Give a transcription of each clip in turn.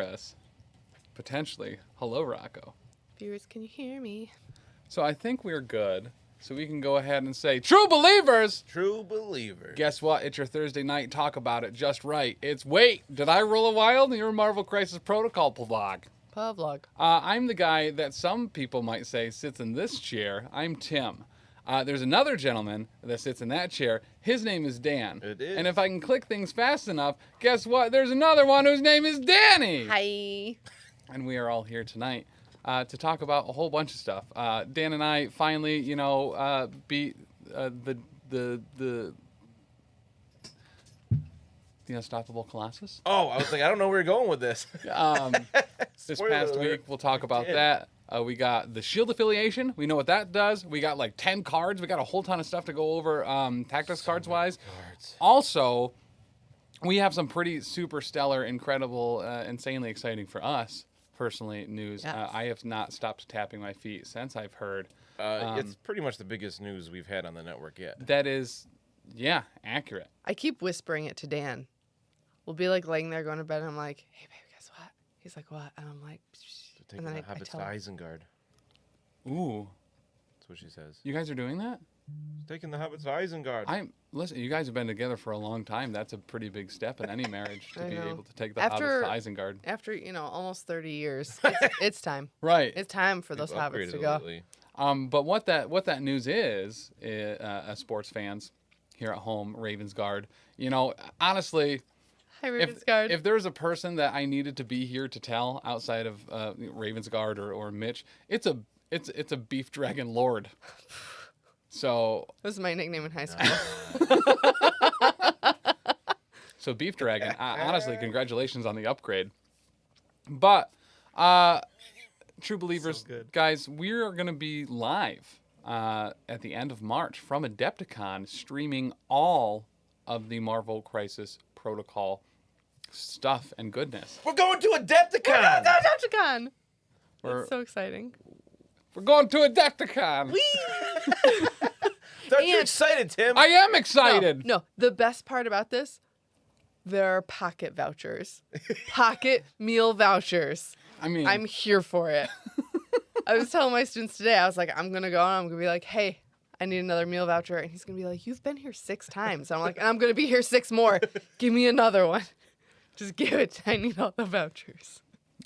us. Potentially. Hello, Rocco. Viewers, can you hear me? So I think we're good. So we can go ahead and say, True Believers! True believer. Guess what? It's your Thursday night. Talk about it just right. It's, wait, did I roll a wild? Your Marvel Crisis Protocol vlog. Pavlog. I'm the guy that some people might say sits in this chair. I'm Tim. There's another gentleman that sits in that chair. His name is Dan. It is. And if I can click things fast enough, guess what? There's another one whose name is Dani. Hi. And we are all here tonight to talk about a whole bunch of stuff. Dan and I finally, beat the Unstoppable Colossus. Oh, I was like, I don't know where you're going with this. This Spoiler past alert. week, we'll talk about did. that. We got the Shield Affiliation. We know what that does. We got like 10 cards. We got a whole ton of stuff to go over tactics cards-wise. Cards. Also, we have some pretty super stellar, incredible, insanely exciting for us, personally, news. Yes. I have not stopped tapping my feet since I've heard. It's pretty much the biggest news we've had on the network yet. That is, yeah, accurate. I keep whispering it to Dan. We'll be like laying there going to bed, and I'm like, hey, babe, guess what? He's like, what? And I'm like, Taking and then the I Hobbits to tell him. Isengard. Ooh, That's what she says. you guys are doing that? Taking the Hobbits to Isengard. Listen, you guys have been together for a long time. That's a pretty big step in any marriage to I be know. able to take the After- hobbits to Isengard. After, almost 30 years, it's time. Right. It's time for We've those hobbits upgraded to go. lately. But what that news is, sports fans here at home, Ravensguard, honestly, Hi, Ravensguard. if there's a person that I needed to be here to tell outside of Ravensguard or Mitch, it's a beef dragon lord. So That was my nickname in high school. so beef dragon. Honestly, congratulations on the upgrade. But true believers, So good. guys, we're gonna be live at the end of March from Adepticon, streaming all of the Marvel Crisis Protocol stuff and goodness. We're going to Adepticon! Adepticon! We're, It's so exciting. we're going to Adepticon. Aren't you And- excited, Tim? I am excited. No, the best part about this, there are pocket vouchers. Pocket meal vouchers. I mean, I'm here for it. I was telling my students today, I was like, I'm going to go and I'm going to be like, hey, I need another meal voucher. And he's going to be like, you've been here 6 times. I'm like, and I'm going to be here 6 more. Give me another one. Just give it. I need all the vouchers.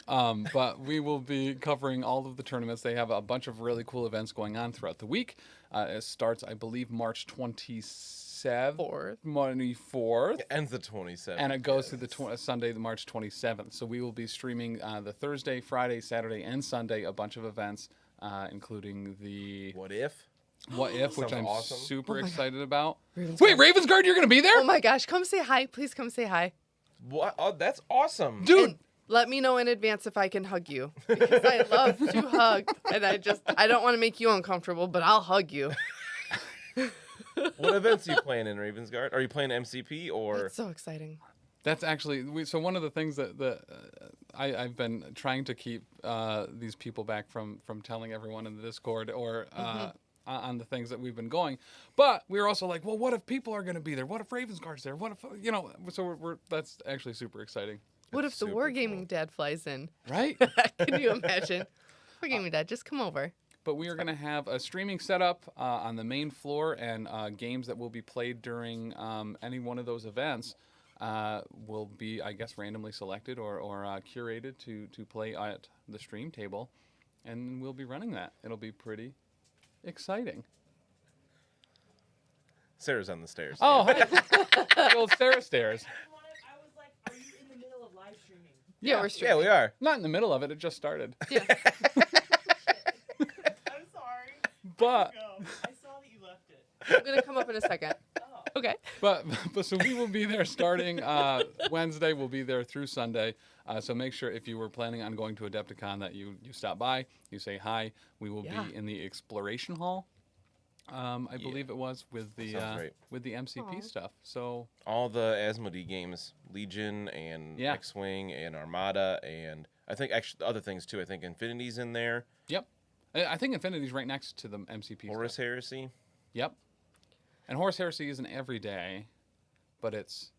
but we will be covering all of the tournaments. They have a bunch of really cool events going on throughout the week. It starts, I believe, March 27th. 24th. It ends the 27th. And it goes through the Sunday, the March 27th. So we will be streaming the Thursday, Friday, Saturday, and Sunday, a bunch of events, including the What if? What If, which Sounds I'm awesome. super Oh my excited about. Ravensguard. Wait, Ravensguard, you're going to be there? Oh my gosh, come say hi. Please come say hi. What? Oh, that's awesome. Dude, And let me know in advance if I can hug you. Because I love to hug. And I don't want to make you uncomfortable, but I'll hug you. What events are you playing in Ravensguard? Are you playing MCP or? It's so exciting. that's actually so one of the things that I've been trying to keep these people back from telling everyone in the Discord or on the things that we've been going. But we were also like, well, what if people are going to be there? What if Ravensguard's there? What if, so we're that's actually super exciting. What That's if the super Wargaming cool. Dad flies in? Right? Can you imagine? Wargaming Dad, just come over. But we are going to have a streaming setup on the main floor, and games that will be played during any one of those events will be, I guess, randomly selected or curated to play at the stream table, and we'll be running that. It'll be pretty exciting. Sarah's on the stairs. Oh, hi. Old Sarah stairs. I was like, are you in the middle of live streaming? Yeah, we're Yeah, streaming. we are. Not in the middle of it. It just started. Yeah. I'm sorry. But Go. I saw that you left it. I'm going to come up in a second. Oh. Okay. But so we will be there starting Wednesday. We'll be there through Sunday. So make sure if you were planning on going to Adepticon that you stop by, you say hi. We will Yeah. be in the Exploration Hall. I believe it was with the Sounds right. with the MCP Aw. stuff. So All the Asmodee games, Legion and Yeah. X-Wing and Armada, and I think actually other things too. I think Infinity's in there. yep, I think Infinity's right next to the MCP. Horus stuff. Heresy. Yep, and Horus Heresy isn't every day, but it's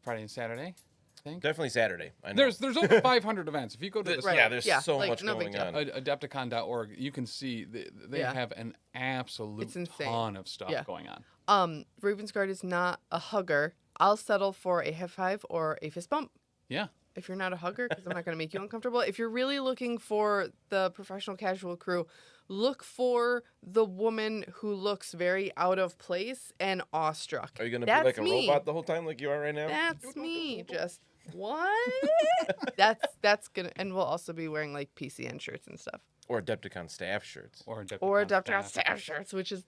Friday and Saturday. think. Definitely Saturday. I know. There's over 500 events. If you go to the Yeah, there's so like, much no big going deal. on. Adepticon.org, you can see they Yeah. have an absolute It's insane. ton of stuff Yeah. going on. Ravensguard is not a hugger. I'll settle for a high five or a fist bump. Yeah. If you're not a hugger, because I'm not going to make you uncomfortable. If you're really looking for the professional casual crew, look for the woman who looks very out of place and awestruck. Are you gonna That's be like a me. robot the whole time, like you are right now? That's me. Just what? that's gonna, and we'll also be wearing like PCN shirts and stuff, Or Adepticon staff shirts. Or Adepticon, or Adepticon staff. staff shirts, which is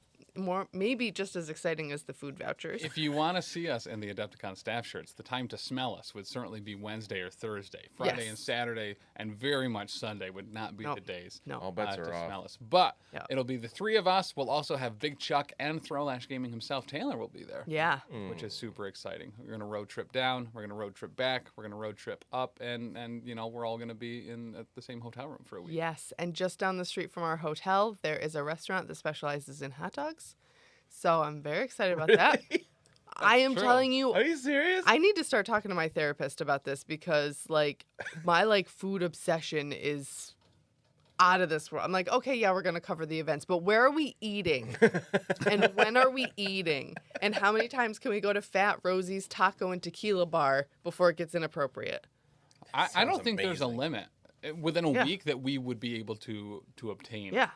maybe just as exciting as the food vouchers. If you want to see us in the Adepticon staff shirts, the time to smell us would certainly be Wednesday or Thursday. Friday Yes. and Saturday, and very much Sunday would not be No. the days No. All bets to are off. smell us. But Yeah. it'll be the three of us. We'll also have Big Chuck and Throwlash Gaming himself. Taylor will be there. Yeah. Which is super exciting. We're gonna road trip down. We're gonna road trip back. We're gonna road trip up, and you know we're all gonna be in at the same hotel room for a week. Yes, and just down the street from our hotel, there is a restaurant that specializes in hot dogs. So I'm very excited about that. I am true. telling you, Are you serious? I need to start talking to my therapist about this because like my like food obsession is out of this world. I'm like, okay, yeah, we're gonna cover the events, but where are we eating? And when are we eating? And how many times can we go to Fat Rosie's Taco and Tequila Bar before it gets inappropriate? I don't sounds think there's a amazing. limit within a Yeah. week that we would be able to obtain. Yeah.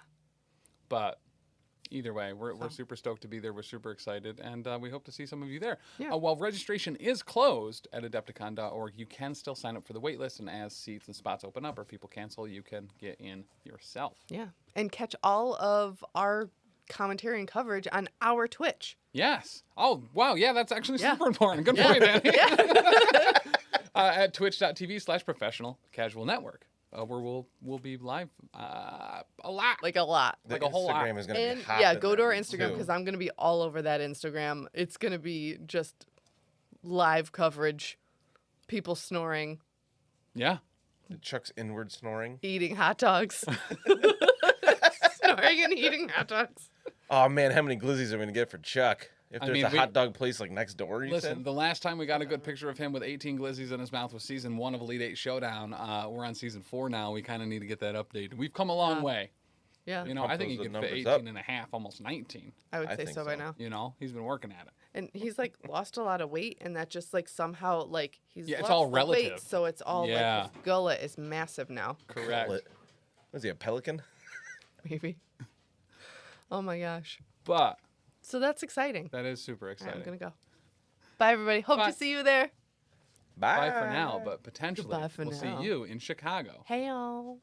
But either way, we're super stoked to be there. We're super excited, and we hope to see some of you there. Yeah. While registration is closed at Adepticon.org, you can still sign up for the wait list, and as seats and spots open up or people cancel, you can get in yourself. Yeah. And catch all of our commentary and coverage on our Twitch. Yes. Oh, wow. Yeah, that's actually Yeah. super important. Good point, Danny. At twitch.tv/professional casual network, where we'll be live a lot. Like a lot. The like a whole lot. Instagram is gonna And be hot. yeah, in go that to our room, Instagram too. because I'm going to be all over that Instagram. It's going to be just live coverage, people snoring, Yeah. Chuck's inward snoring. eating hot dogs. Snoring and eating hot dogs. Oh man, how many glizzies are we gonna get for Chuck? If I there's mean, a we- hot dog place like next door, you Listen, said? the last time we got a good picture of him with 18 glizzies in his mouth was season 1 of Elite 8 Showdown. We're on season 4 now. We kind of need to get that updated. We've come a long Yeah. way. Yeah, You know, Pump I think he those could fit numbers 18 up. and a half, almost 19. I would I say think so by so. now. You know, he's been working at it. And he's like lost a lot of weight, and that just like somehow like he's Yeah, it's lost all the weight, relative. so it's all Yeah. like his gullet is massive now. Correct. What is he, a pelican? Maybe. Oh my gosh. But So that's exciting. that is super All right, exciting. I'm gonna go. Bye everybody. Hope Bye. to see you there. Bye. Bye for now, but potentially Goodbye for we'll now. see you in Chicago. Hey y'all.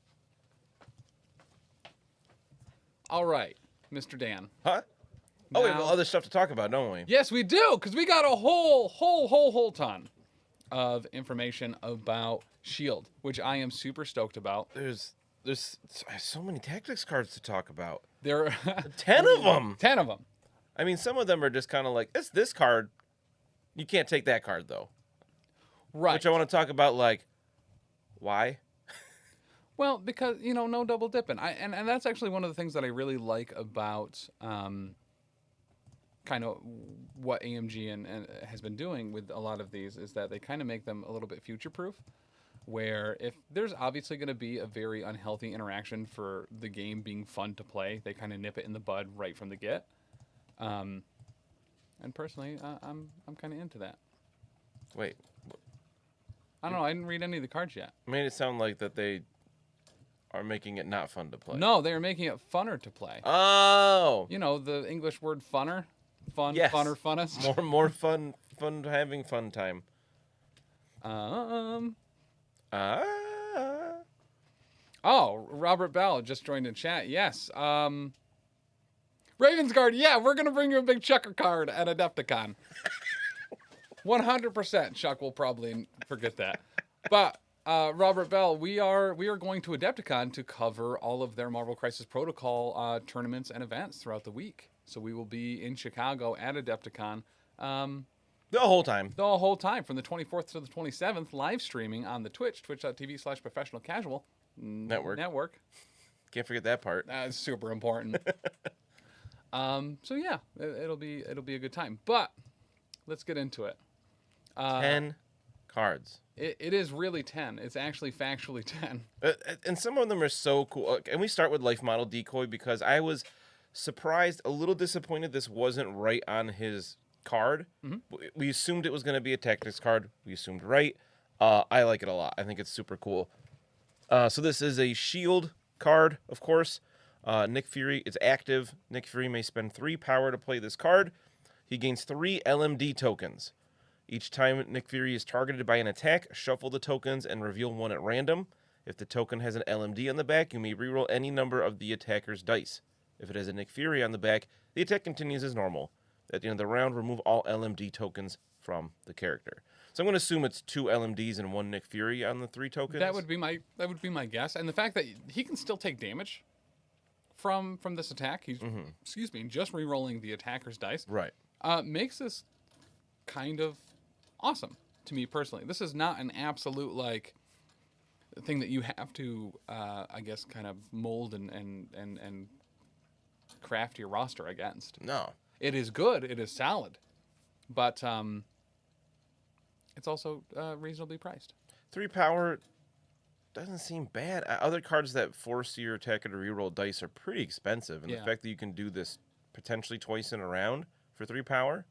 All right, Mr. Dan. Huh? Oh, we have Now- other stuff to talk about, don't we? Yes, we do, because we got a whole ton of information about Shield, which I am super stoked about. There's so many tactics cards to talk about. There are 10 of them. 10 of them. I mean, some of them are just kind of like, it's this card. You can't take that card, though. Right. Which I want to talk about, like, why? Well, because, you know, no double dipping. And that's actually one of the things that I really like about kind of what AMG and has been doing with a lot of these is that they kind of make them a little bit future-proof, where if there's obviously going to be a very unhealthy interaction for the game being fun to play, they kind of nip it in the bud right from the get. And personally, I'm kind of into that. Wait, I don't know. I didn't read any of the cards yet. made it sound like that they are making it not fun to play. No, they are making it funner to play. Oh. You know, the English word funner? Fun, Yes. funner, funnest? More fun having fun time. Um. Ah. Oh, Robert Bell just joined in chat. Yes. Ravensguard, yeah, we're going to bring you a big Chucker card at Adepticon. 100% Chuck will probably forget that. But Robert Bell, we are going to Adepticon to cover all of their Marvel Crisis Protocol tournaments and events throughout the week. So we will be in Chicago at Adepticon The whole time. the whole time from the 24th to the 27th, live streaming on the twitch.tv/professional casual network. Can't forget that part. That's super important. So yeah, it'll be a good time. But let's get into it. 10 cards. It is really 10. It's actually factually 10. And some of them are so cool. And we start with Life Model Decoy because I was surprised, a little disappointed this wasn't right on his card. We assumed it was going to be a tactics card. We assumed right. I like it a lot. I think it's super cool. So this is a shield card, of course. Nick Fury is active. Nick Fury may spend 3 power to play this card. He gains 3 LMD tokens. Each time Nick Fury is targeted by an attack, shuffle the tokens and reveal one at random. If the token has an LMD on the back, you may reroll any number of the attacker's dice. If it has a Nick Fury on the back, the attack continues as normal. At the end of the round, remove all LMD tokens from the character. So I'm going to assume it's 2 LMDs and 1 Nick Fury on the 3 tokens. That would be my guess. And the fact that he can still take damage from this attack, he's just re-rolling the attacker's dice. Right. Makes this kind of awesome to me personally. This is not an absolute like thing that you have to I guess kind of mold and craft your roster against. No. It is good, it is solid, but it's also reasonably priced. 3 power doesn't seem bad. Other cards that force your attacker to reroll dice are pretty expensive, and the fact that you can do this potentially twice in a round for 3 power,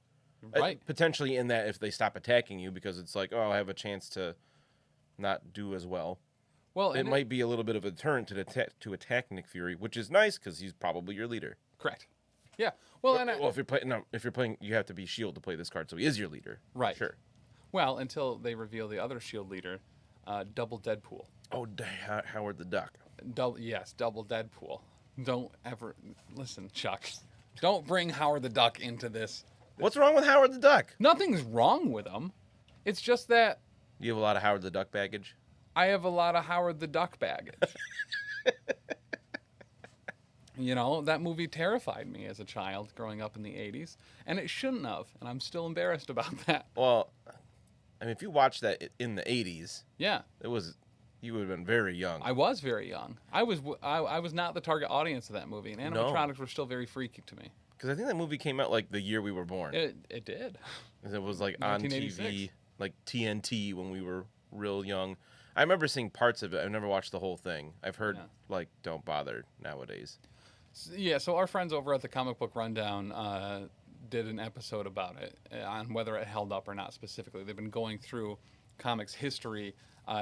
Right. potentially in that if they stop attacking you, because it's like, oh, I have a chance to not do as well. Well, It might be a little bit of a deterrent to attack Nick Fury, which is nice because he's probably your leader. correct. Yeah. Well, and Well, if you're playing, you have to be Shield to play this card, so he is your leader. right. Sure. Well, until they reveal the other Shield leader, Double Deadpool. Oh, Howard the Duck. Double Deadpool. Don't ever listen, Chuck. Don't bring Howard the Duck into this. What's wrong with Howard the Duck? Nothing's wrong with him. It's just that You have a lot of Howard the Duck baggage. I have a lot of Howard the Duck baggage. You know, that movie terrified me as a child growing up in the 80s, and it shouldn't have, and I'm still embarrassed about that. Well, I mean, if you watched that in the 80s, Yeah, you would have been very young. I was very young. I was not the target audience of that movie, and animatronics were still very freaky to me. Because I think that movie came out like the year we were born. It did. It was like on 1986. TV, like TNT when we were real young. I remember seeing parts of it. I've never watched the whole thing. I've heard, like, don't bother nowadays. Yeah, so our friends over at the Comic Book Rundown did an episode about it, on whether it held up or not specifically. They've been going through comics history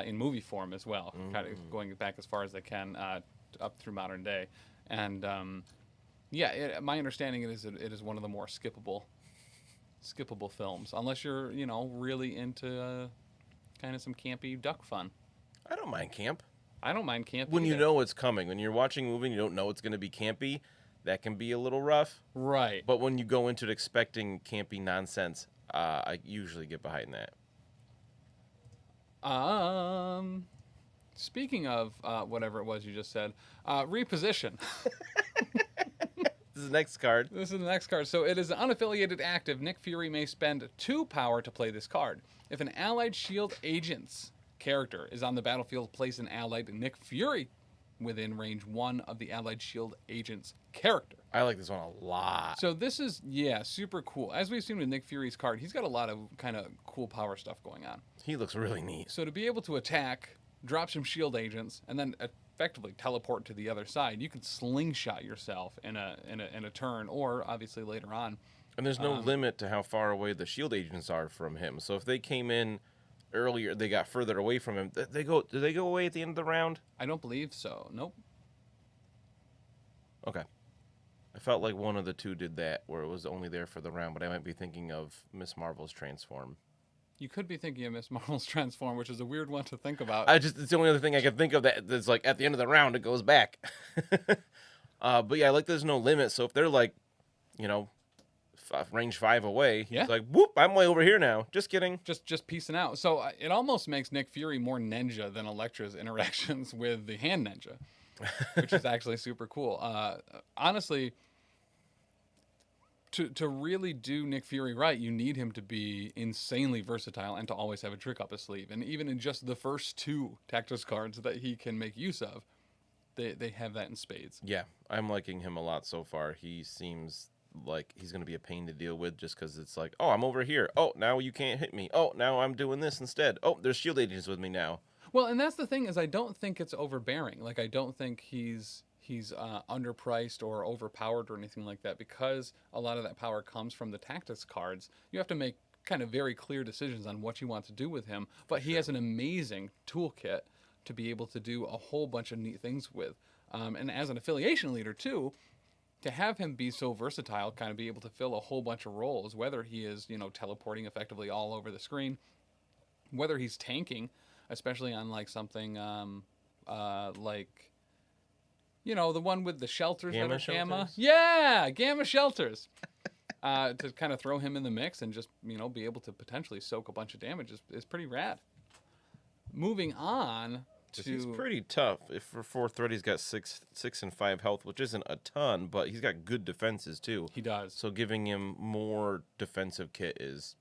in movie form as well, kind of going back as far as they can up through modern day. And my understanding is it is one of the more skippable films, unless you're, really into kind of some campy duck fun. I don't mind camp. I don't mind campy When you either. know it's coming. When you're watching a movie and you don't know it's going to be campy, that can be a little rough. Right. But when you go into it expecting campy nonsense, I usually get behind that. Speaking of whatever it was you just said, reposition. This is the next card. This is the next card. So it is an unaffiliated active. Nick Fury may spend 2 power to play this card. If an allied Shield agent's character is on the battlefield, place an allied Nick Fury within range 1 of the allied Shield agent's character. I like this one a lot. So this is, super cool. As we've seen with Nick Fury's card, he's got a lot of kind of cool power stuff going on. He looks really neat. So to be able to attack, drop some shield agents, and then effectively teleport to the other side, you can slingshot yourself in a turn, or obviously later on. And there's no limit to how far away the shield agents are from him. So if they came in earlier, they got further away from him. Do they go away at the end of the round? I don't believe so. Nope. Okay. I felt like one of the two did that, where it was only there for the round, but I might be thinking of Miss Marvel's Transform. You could be thinking of Miss Marvel's Transform, which is a weird one to think about. It's the only other thing I can think of that's like at the end of the round, it goes back. But yeah, I like there's no limit. So if they're like, range 5 away, Yeah. he's like, whoop, I'm way over here now. Just kidding. Just piecing out. So it almost makes Nick Fury more ninja than Elektra's interactions with the hand ninja, which is actually super cool. Honestly, to really do Nick Fury right, you need him to be insanely versatile and to always have a trick up his sleeve. And even in just the first 2 tactics cards that he can make use of, they have that in spades. Yeah, I'm liking him a lot so far. He seems like he's going to be a pain to deal with just because it's like, oh, I'm over here. Oh, now you can't hit me. Oh, now I'm doing this instead. Oh, there's shield agents with me now. Well, and that's the thing is I don't think it's overbearing. Like I don't think he's underpriced or overpowered or anything like that because a lot of that power comes from the tactics cards. You have to make kind of very clear decisions on what you want to do with him, but he has an amazing toolkit to be able to do a whole bunch of neat things with. And as an affiliation leader too, to have him be so versatile, kind of be able to fill a whole bunch of roles, whether he is, teleporting effectively all over the screen, whether he's tanking, especially on like something like, the one with the shelters Gamma that are gamma. shelters? Yeah, gamma shelters. To kind of throw him in the mix and just, be able to potentially soak a bunch of damage is pretty rad. Moving on to... He's pretty tough. If for 4th threat, he's got 6 and 5 health, which isn't a ton, but he's got good defenses too. He does. So giving him more defensive kit is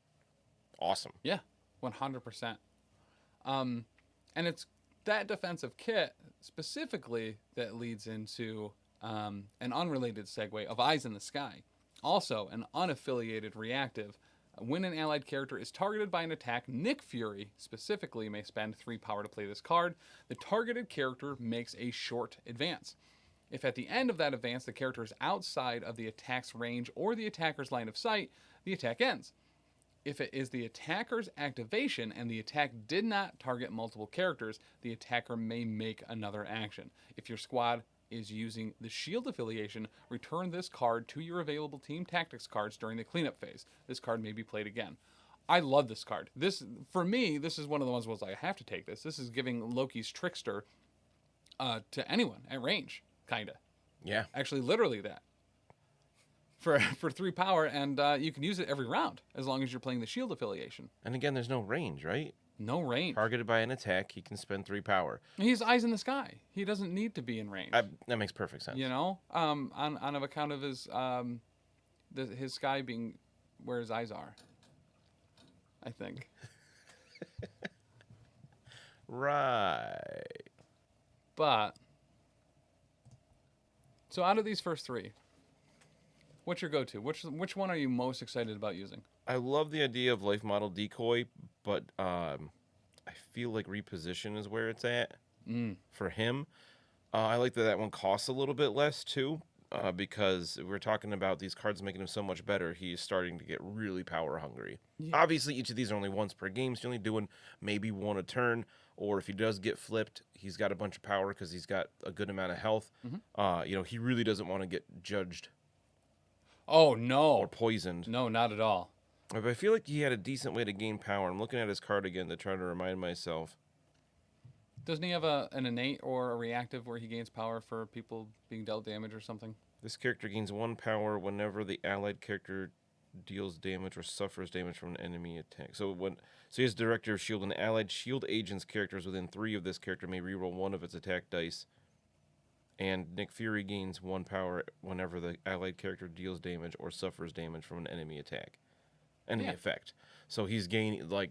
awesome. Yeah, 100%. And it's that defensive kit specifically that leads into an unrelated segue of Eyes in the Sky. Also, an unaffiliated reactive. When an allied character is targeted by an attack, Nick Fury specifically may spend 3 power to play this card. The targeted character makes a short advance. If at the end of that advance the character is outside of the attack's range or the attacker's line of sight, the attack ends. If it is the attacker's activation and the attack did not target multiple characters, the attacker may make another action. If your squad is using the Shield Affiliation, return this card to your available team tactics cards during the cleanup phase. This card may be played again. I love this card. This, for me, this is one of the ones where I have to take this. This is giving Loki's Trickster to anyone at range, kinda. Yeah. Actually, literally that. For 3 power, and you can use it every round as long as you're playing the Shield Affiliation. And again, there's no range, right? No range. Targeted by an attack, he can spend 3 power. He's Eyes in the Sky. He doesn't need to be in range. That makes perfect sense. On account of his sky being where his eyes are. I think. Right. But so out of these first 3, what's your go-to? Which one are you most excited about using? I love the idea of life model Decoy, but I feel like reposition is where it's at for him. I like that one costs a little bit less too, because we're talking about these cards making him so much better. He's starting to get really power hungry. Yeah. Obviously, each of these are only once per game, so you're only doing maybe 1 a turn. Or if he does get flipped, he's got a bunch of power because he's got a good amount of health. Mm-hmm. He really doesn't want to get judged. Oh no! Or poisoned. No, not at all. But I feel like he had a decent way to gain power. I'm looking at his card again to try to remind myself. Doesn't he have an innate or a reactive where he gains power for people being dealt damage or something? This character gains 1 power whenever the allied character deals damage or suffers damage from an enemy attack. So he has Director of Shield. An allied Shield agent's characters within 3 of this character may reroll 1 of its attack dice. And Nick Fury gains 1 power whenever the allied character deals damage or suffers damage from an enemy attack. Enemy effect. So he's gaining, like,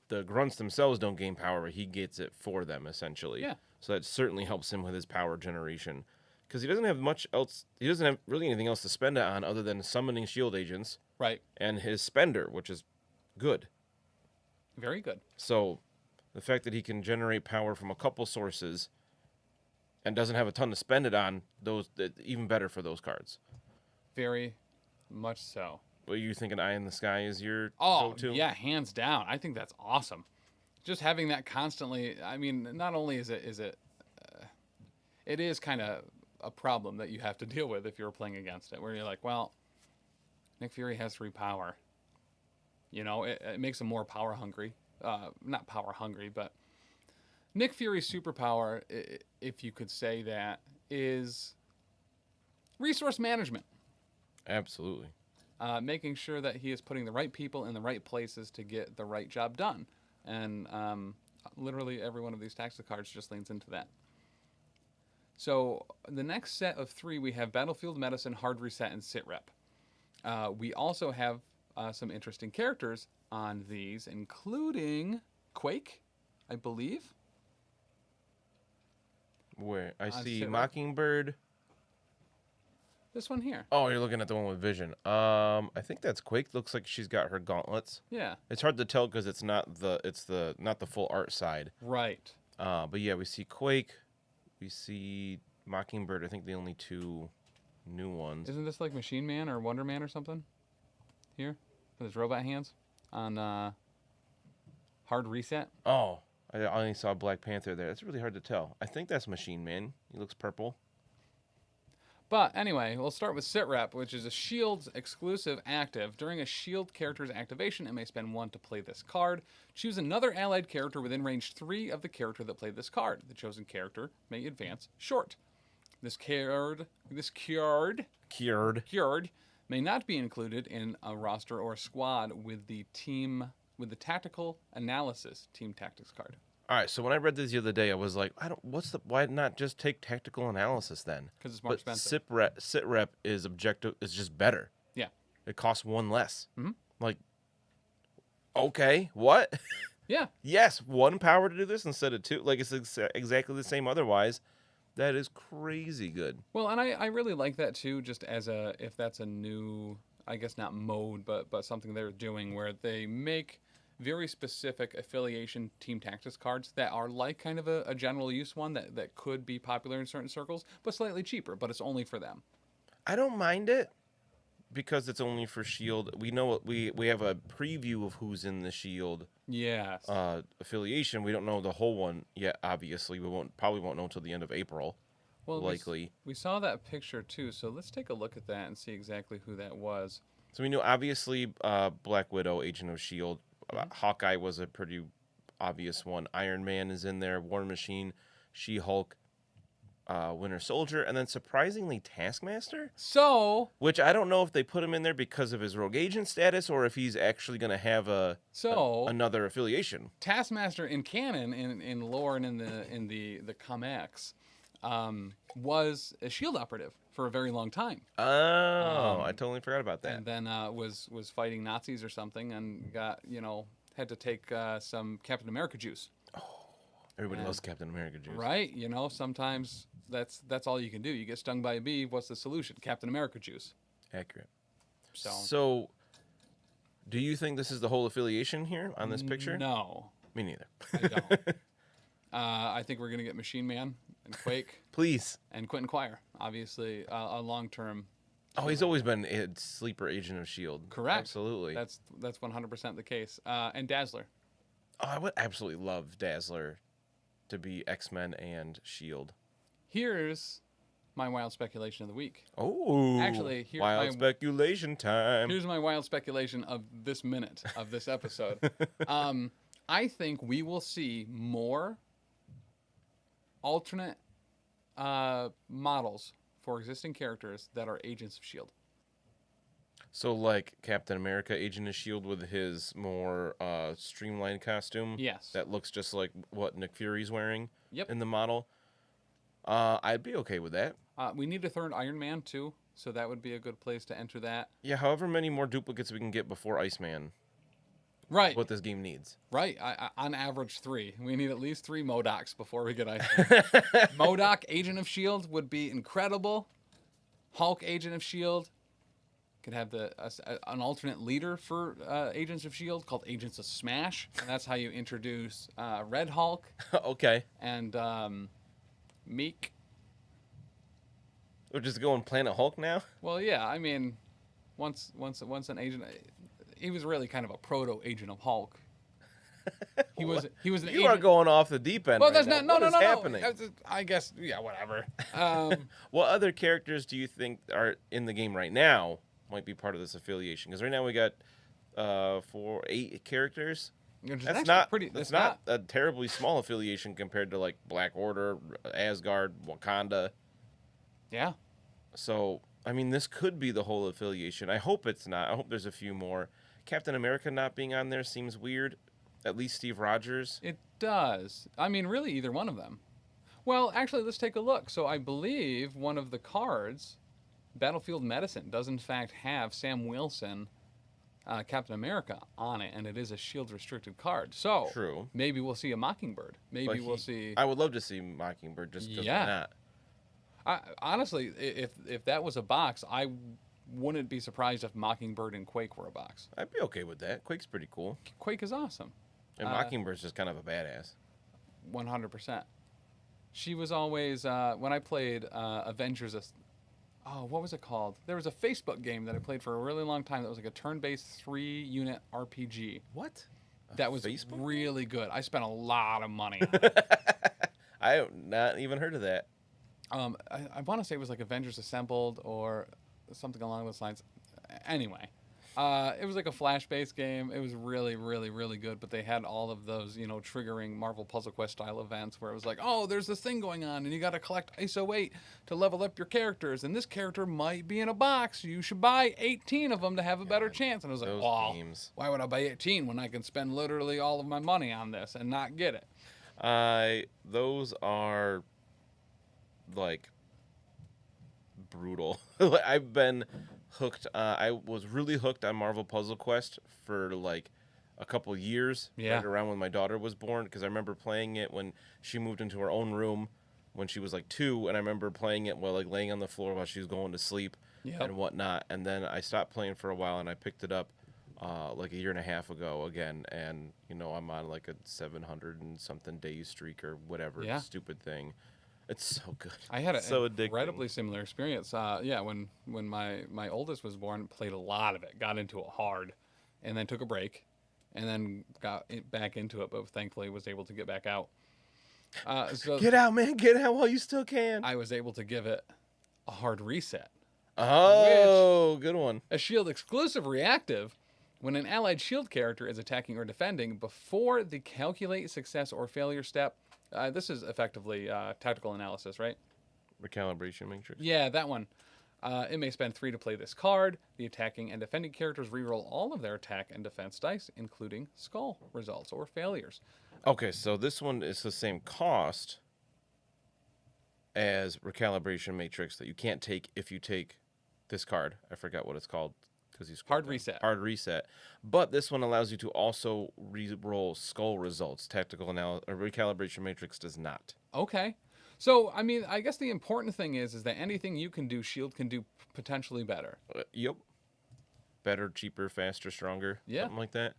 the grunts themselves don't gain power, but he gets it for them, essentially. Yeah. So that certainly helps him with his power generation. Because he doesn't have much else, he doesn't have really anything else to spend it on other than summoning shield agents. Right. And his spender, which is good. Very good. So the fact that he can generate power from a couple sources and doesn't have a ton to spend it on, those even better for those cards. Very much so. Well, you thinking Eye in the Sky is your go-to? Yeah, hands down. I think that's awesome. Just having that constantly. I mean, not only is it it is kind of a problem that you have to deal with if you're playing against it, where you're like, well, Nick Fury has 3 power. It makes him more power hungry. Not power hungry, but Nick Fury's superpower, if you could say that, is resource management. Absolutely. Making sure that he is putting the right people in the right places to get the right job done. And literally every one of these tactical cards just leans into that. So the next set of 3, we have Battlefield Medicine, Hard Reset, and Sit Rep. We also have some interesting characters on these, including Quake, I believe. Where I see Sit Rep. Mockingbird. This one here. Oh, you're looking at the one with vision. I think that's Quake. Looks like she's got her gauntlets. Yeah. It's hard to tell because it's not the full art side. Right. But yeah, we see Quake, we see Mockingbird. I think the only two new ones. Isn't this like Machine Man or Wonder Man or something? Here, with his robot hands on Hard Reset. Oh, I only saw Black Panther there. That's really hard to tell. I think that's Machine Man. He looks purple. But anyway, we'll start with Sit Rep, which is a Shield's exclusive active. During a Shield character's activation, it may spend 1 to play this card. Choose another allied character within range 3 of the character that played this card. The chosen character may advance short. This card may not be included in a roster or a squad with the tactical analysis team tactics card. All right, so when I read this the other day, I was like, why not just take tactical analysis then? Because it's more expensive. Sit rep is just better. Yeah. It costs 1 less. Mhm. Like, okay, what? Yeah. Yes, 1 power to do this instead of 2. Like, it's exactly the same otherwise. That is crazy good. Well, and I really like that too, just as if that's a new, I guess not mode, but something they're doing where they make very specific affiliation team tactics cards that are like kind of a general use one that could be popular in certain circles, but slightly cheaper, but it's only for them. I don't mind it because it's only for Shield. We know we have a preview of who's in the Shield Yes. affiliation. We don't know the whole one yet. Obviously, probably won't know until the end of April. Well, likely. we saw that picture too, so let's take a look at that and see exactly who that was. So we know obviously Black Widow, Agent of Shield. Hawkeye was a pretty obvious one. Iron Man is in there. War Machine, She-Hulk, Winter Soldier, and then surprisingly Taskmaster. So, Which I don't know if they put him in there because of his rogue agent status or if he's actually going to have another affiliation. Taskmaster in canon, in lore and in the comics, was a Shield operative for a very long time. Oh, I totally forgot about that. And then was fighting Nazis or something, and had to take some Captain America juice. Everybody loves Captain America juice. Right? Sometimes that's all you can do. You get stung by a bee. What's the solution? Captain America juice. Accurate. So do you think this is the whole affiliation here on this picture? No, Me neither. I don't. I think we're gonna get Machine Man and Quake Please. and Quentin Quire. Obviously, a long-term. Oh, he's always been a sleeper agent of S.H.I.E.L.D. Correct. Absolutely. That's 100% the case. And Dazzler. Oh, I would absolutely love Dazzler to be X-Men and S.H.I.E.L.D. Here's my wild speculation of the week. Oh. Actually, wild speculation time. Here's my wild speculation of this minute of this episode. I think we will see more alternate models for existing characters that are agents of S.H.I.E.L.D. So like Captain America, Agent of S.H.I.E.L.D. with his more streamlined costume. Yes. That looks just like what Nick Fury's wearing Yep. in the model. I'd be okay with that. We need a third Iron Man, too, so that would be a good place to enter that. Yeah, however many more duplicates we can get before Iceman, Right. what this game needs. Right. On average, 3. We need at least 3 MODOKs before we get Iron Man. MODOK, Agent of S.H.I.E.L.D. would be incredible. Hulk, Agent of S.H.I.E.L.D. Could have an alternate leader for Agents of S.H.I.E.L.D. called Agents of Smash. And that's how you introduce Red Hulk Okay. and Meek. We're just going Planet Hulk now? Well, yeah. I mean, once an agent, he was really kind of a proto Agent of Hulk. He was an You agent. are going off the deep end. Well, right that's now. not. No, What no, is no, happening? no. I guess. Yeah, whatever. What other characters do you think are in the game right now might be part of this affiliation? Because right now we got 8 characters. That's not a terribly small affiliation compared to like Black Order, Asgard, Wakanda. Yeah. So I mean, this could be the whole affiliation. I hope it's not. I hope there's a few more. Captain America not being on there seems weird. At least Steve Rogers. It does. I mean, really, either one of them. Well, actually, let's take a look. So I believe one of the cards, Battlefield Medicine, does in fact have Sam Wilson, Captain America, on it, and it is a S.H.I.E.L.D. restricted card. So True. Maybe we'll see a Mockingbird. Maybe But we'll see. I would love to see Mockingbird just because Yeah. why not? Honestly, if that was a box, I wouldn't be surprised if Mockingbird and Quake were a box. I'd be okay with that. Quake's pretty cool. Quake is awesome. And Mockingbird's just kind of a badass. 100%. She was always when I played Avengers. What was it called? There was a Facebook game that I played for a really long time that was like a turn-based 3-unit RPG. What? That was Facebook game? really good. I spent a lot of money. I have not even heard of that. I want to say it was like Avengers Assembled or something along those lines. Anyway, it was like a flash-based game. It was really, really, really good. But they had all of those, triggering Marvel Puzzle Quest style events where it was like, oh, there's this thing going on, and you got to collect ISO 8 to level up your characters, and this character might be in a box. You should buy 18 of them to have a better chance. And I was like, Those wow, games. why would I buy 18 when I can spend literally all of my money on this and not get it? Those are like brutal. I've been hooked. I was really hooked on Marvel Puzzle Quest for like a couple years, Yeah. right around when my daughter was born, because I remember playing it when she moved into her own room when she was like 2, and I remember playing it while like laying on the floor while she was going to sleep Yep. and whatnot. And then I stopped playing for a while, and I picked it up like a year and a half ago again, and I'm on like a 700 and something day streak or whatever stupid thing. It's so good. I had a so addicting. incredibly similar experience. When my oldest was born, played a lot of it, got into it hard, and then took a break, and then got back into it, but thankfully was able to get back out. So Get out, man! Get out while you still can. I was able to give it a hard reset. Oh, good one. A shield exclusive reactive. When an allied shield character is attacking or defending, before the calculate success or failure step, this is effectively tactical analysis, right? Recalibration matrix. Yeah, that one. It may spend 3 to play this card. The attacking and defending characters reroll all of their attack and defense dice, including skull results or failures. Okay, so this one is the same cost as recalibration matrix that you can't take if you take this card. I forgot what it's called because he's Hard reset. Hard reset. But this one allows you to also re-roll skull results. Recalibration matrix does not. Okay. So, I mean, I guess the important thing is that anything you can do, Shield can do potentially better. Yep. Better, cheaper, faster, stronger. Yeah. Something like that.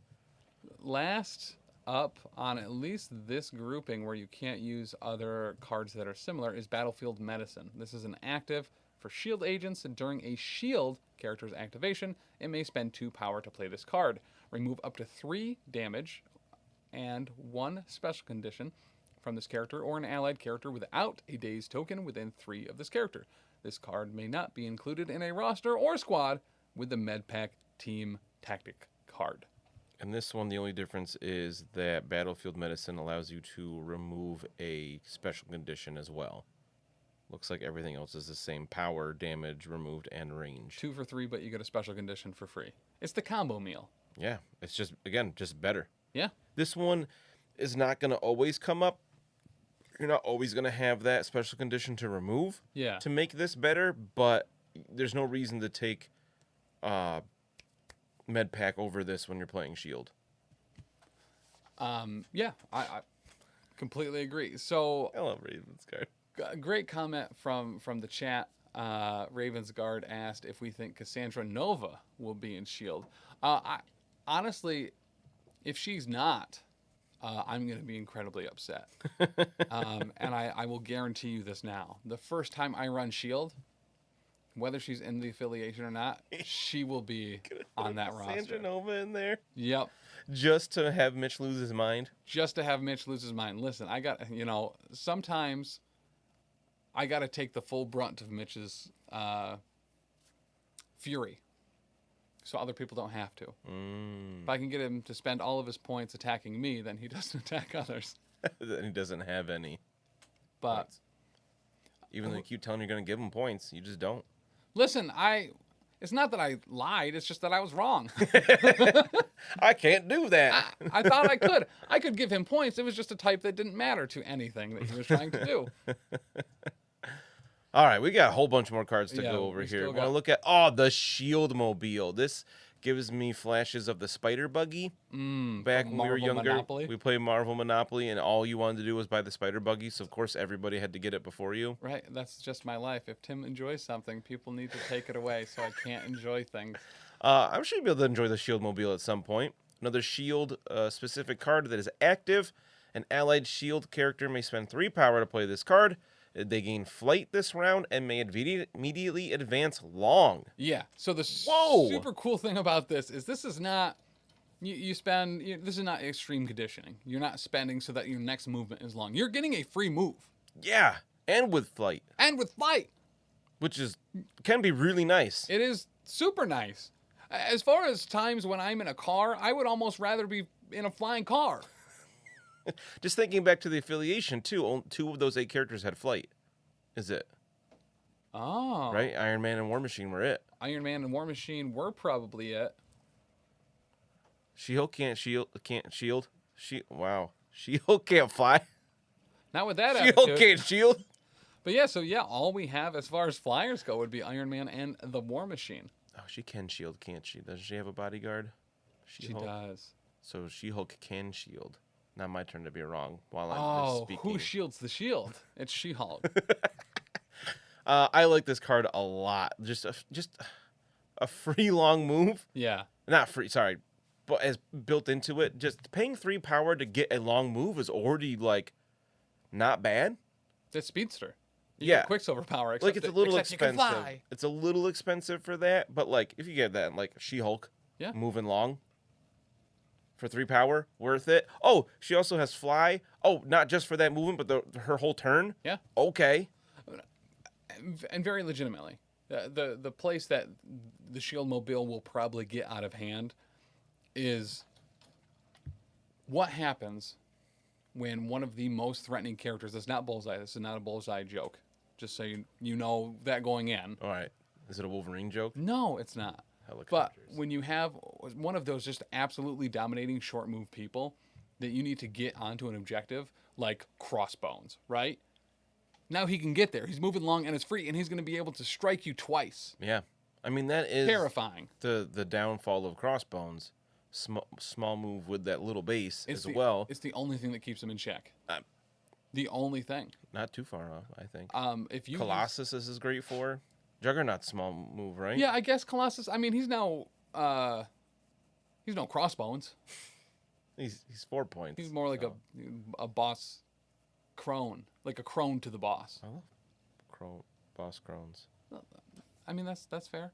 Last up on at least this grouping where you can't use other cards that are similar is Battlefield Medicine. This is an active for shield agents, and during a shield character's activation, it may spend 2 power to play this card. Remove up to 3 damage and 1 special condition from this character or an allied character without a dazed token within 3 of this character. This card may not be included in a roster or squad with the MedPack Team Tactic card. And this one, the only difference is that Battlefield Medicine allows you to remove a special condition as well. Looks like everything else is the same: power, damage removed, and range. 2 for 3, but you get a special condition for free. It's the combo meal. Yeah, it's just, again, just better. Yeah. This one is not going to always come up. You're not always going to have that special condition to remove Yeah. to make this better, but there's no reason to take MedPack over this when you're playing Shield. Yeah, I completely agree. So, I love Raven's card. great comment from the chat. Raven's Guard asked if we think Cassandra Nova will be in Shield. Honestly, if she's not, I'm going to be incredibly upset. And I will guarantee you this now. The first time I run Shield, whether she's in the affiliation or not, she will be on that roster. Sandra Nova in there. Yep. Just to have Mitch lose his mind. Just to have Mitch lose his mind. Listen, I got, sometimes I got to take the full brunt of Mitch's fury so other people don't have to. If I can get him to spend all of his points attacking me, then he doesn't attack others. Then he doesn't have any. But Points. Even though you keep telling him you're going to give him points, you just don't. listen, it's not that I lied, it's just that I was wrong. I can't do that. I thought I could. I could give him points. It was just a type that didn't matter to anything that he was trying to do. All right, we got a whole bunch more cards to Yeah, go over we here. still We want to got- look at the Shield Mobile. This Gives me flashes of the spider buggy. Back from when we were Marvel younger, Monopoly? we played Marvel Monopoly, and all you wanted to do was buy the spider buggy. So of course everybody had to get it before you. Right, that's just my life. If Tim enjoys something, people need to take it away, so I can't enjoy things. I'm sure you'll be able to enjoy the Shield Mobile at some point. Another Shield specific card that is active. An allied Shield character may spend 3 power to play this card. They gain flight this round and may immediately advance long. Yeah. So the Whoa! super cool thing about this is not you spend. This is not extreme conditioning. You're not spending so that your next movement is long. You're getting a free move Yeah, and with flight, and with flight. which can be really nice. It is super nice. As far as times when I'm in a car, I would almost rather be in a flying car. Just thinking back to the affiliation too, 2 of those 8 characters had flight. Is it Oh. right? Iron Man and War Machine were it. Iron Man and War Machine were probably it. She-Hulk can't shield. Wow. She-Hulk can't fly. Not with that She-Hulk attitude. can't shield. But yeah, so yeah, all we have as far as flyers go would be Iron Man and the War Machine. Oh, she can shield, can't she? Doesn't she have a bodyguard? She She-Hulk. does. So She-Hulk can shield. Now my turn to be wrong while I'm Oh, speaking. who shields the shield? It's She-Hulk. I like this card a lot. Just a free long move. Yeah. Not free, sorry. But as built into it, just paying 3 power to get a long move is already like not bad. It's Speedster. You Yeah. get Quicksilver power. Like it's a little except you can expensive. fly. It's a little expensive for that, but like if you get that like She-Hulk, Yeah. moving long for 3 power, worth it. Oh, she also has fly. Oh, not just for that movement, but her whole turn. Yeah. Okay. And very legitimately. The place that the Shield Mobile will probably get out of hand is what happens when one of the most threatening characters, that's not Bullseye, this is not a Bullseye joke, just so you know that going in. All right. Is it a Wolverine joke? No, it's not. But Helicopters. when you have one of those just absolutely dominating short move people that you need to get onto an objective, like Crossbones, right? Now he can get there. He's moving along and it's free, and he's going to be able to strike you twice. Yeah. I mean that is Terrifying. the downfall of Crossbones. Small move with that little base as the, well. It's the only thing that keeps him in check. Uh, The only thing. Not too far off, I think. If you Colossus is great for. Juggernaut's small move, right? yeah, I guess Colossus. I mean, he's no Crossbones. He's 4 points. He's more like so. a boss crone, like a crone to the boss. I love boss crones. I mean, that's fair.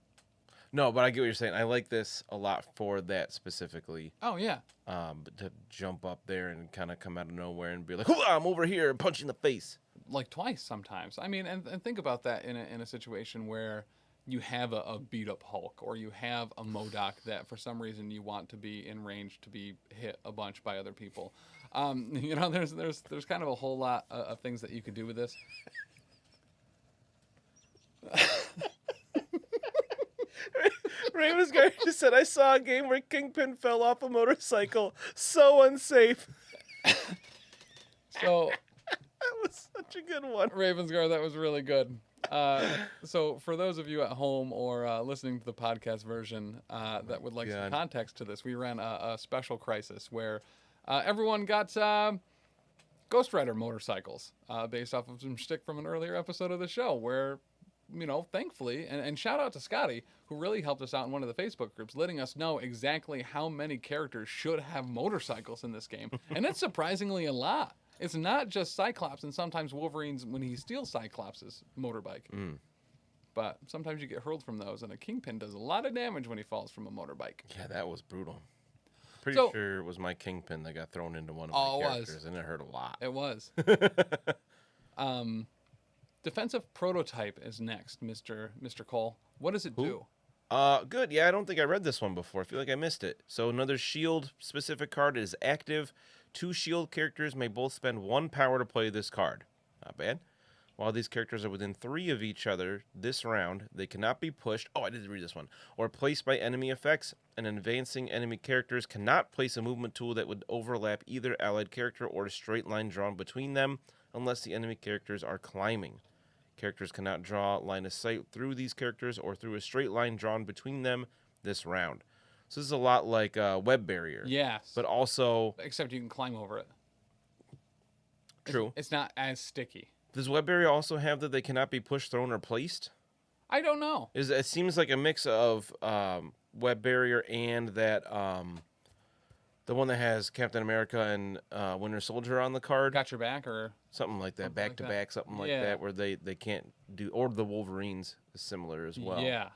No, but I get what you're saying. I like this a lot for that specifically. Oh yeah. But to jump up there and kind of come out of nowhere and be like, "Hoo-ah, I'm over here," and punch you in the face. Like twice sometimes. I mean, and think about that in a situation where you have a beat up Hulk or you have a MODOK that for some reason you want to be in range to be hit a bunch by other people. There's kind of a whole lot of things that you could do with this. Raymond's guy just said, "I saw a game where Kingpin fell off a motorcycle. So unsafe." So That was such a good one. Ravensguard, that was really good. So for those of you at home or listening to the podcast version that would like some God. context to this, we ran a special crisis where everyone got Ghost Rider motorcycles based off of some shtick from an earlier episode of the show where, thankfully, and shout out to Scotty, who really helped us out in one of the Facebook groups, letting us know exactly how many characters should have motorcycles in this game. And it's surprisingly a lot. It's not just Cyclops and sometimes Wolverine's when he steals Cyclops' motorbike. But sometimes you get hurled from those, and a Kingpin does a lot of damage when he falls from a motorbike. Yeah, that was brutal. Pretty So- sure it was my Kingpin that got thrown into one of Oh, my it was. characters, and it hurt a lot. It was. Defensive prototype is next, Mr. Cole. What does it do? Good. Yeah, I don't think I read this one before. I feel like I missed it. So another shield specific card is active. 2 shield characters may both spend 1 power to play this card. Not bad. While these characters are within 3 of each other this round, they cannot be pushed. Oh, I didn't read this one. Or placed by enemy effects, and advancing enemy characters cannot place a movement tool that would overlap either allied character or a straight line drawn between them unless the enemy characters are climbing. Characters cannot draw line of sight through these characters or through a straight line drawn between them this round. So this is a lot like Web Barrier. Yes. But also Except you can climb over it. true. It's not as sticky. Does Web Barrier also have that they cannot be pushed, thrown, or placed? I don't know. It seems like a mix of Web Barrier and that the one that has Captain America and Winter Soldier on the card. Got your back or Something like that, Something back like to that. back, something like Yeah. that, where they can't do, or the Wolverines is similar as well. Yeah.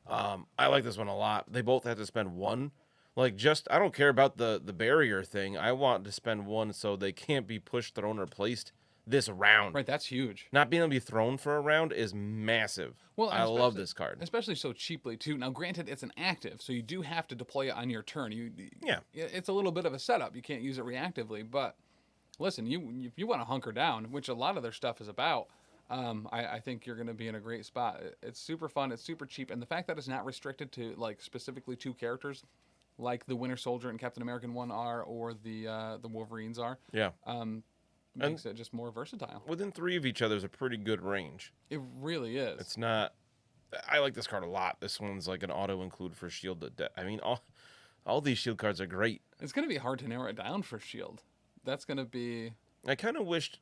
I like this one a lot. They both have to spend one. Like, just, I don't care about the barrier thing. I want to spend one so they can't be pushed, thrown, or placed this round. Right, that's huge. Not being able to be thrown for a round is massive. Well, I love especially- this card. Especially so cheaply too. Now, granted, it's an active, so you do have to deploy it on your turn. Yeah. It's a little bit of a setup. You can't use it reactively, but listen, if you want to hunker down, which a lot of their stuff is about, I think you're going to be in a great spot. It's super fun. It's super cheap, and the fact that it's not restricted to like specifically 2 characters, like the Winter Soldier and Captain American one are, or the Wolverines are, Yeah. makes it just more versatile. Within 3 of each other is a pretty good range. It really is. It's not. I like this card a lot. This one's like an auto include for Shield. I mean, all these Shield cards are great. It's going to be hard to narrow it down for Shield. That's going to be. I kind of wished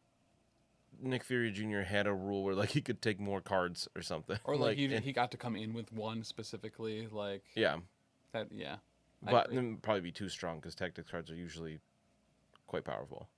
Nick Fury Jr. had a rule where like he could take more cards or something. Or like he and- got to come in with one specifically, like yeah, that. Yeah, I but agree. then it'd probably be too strong because tactics cards are usually quite powerful.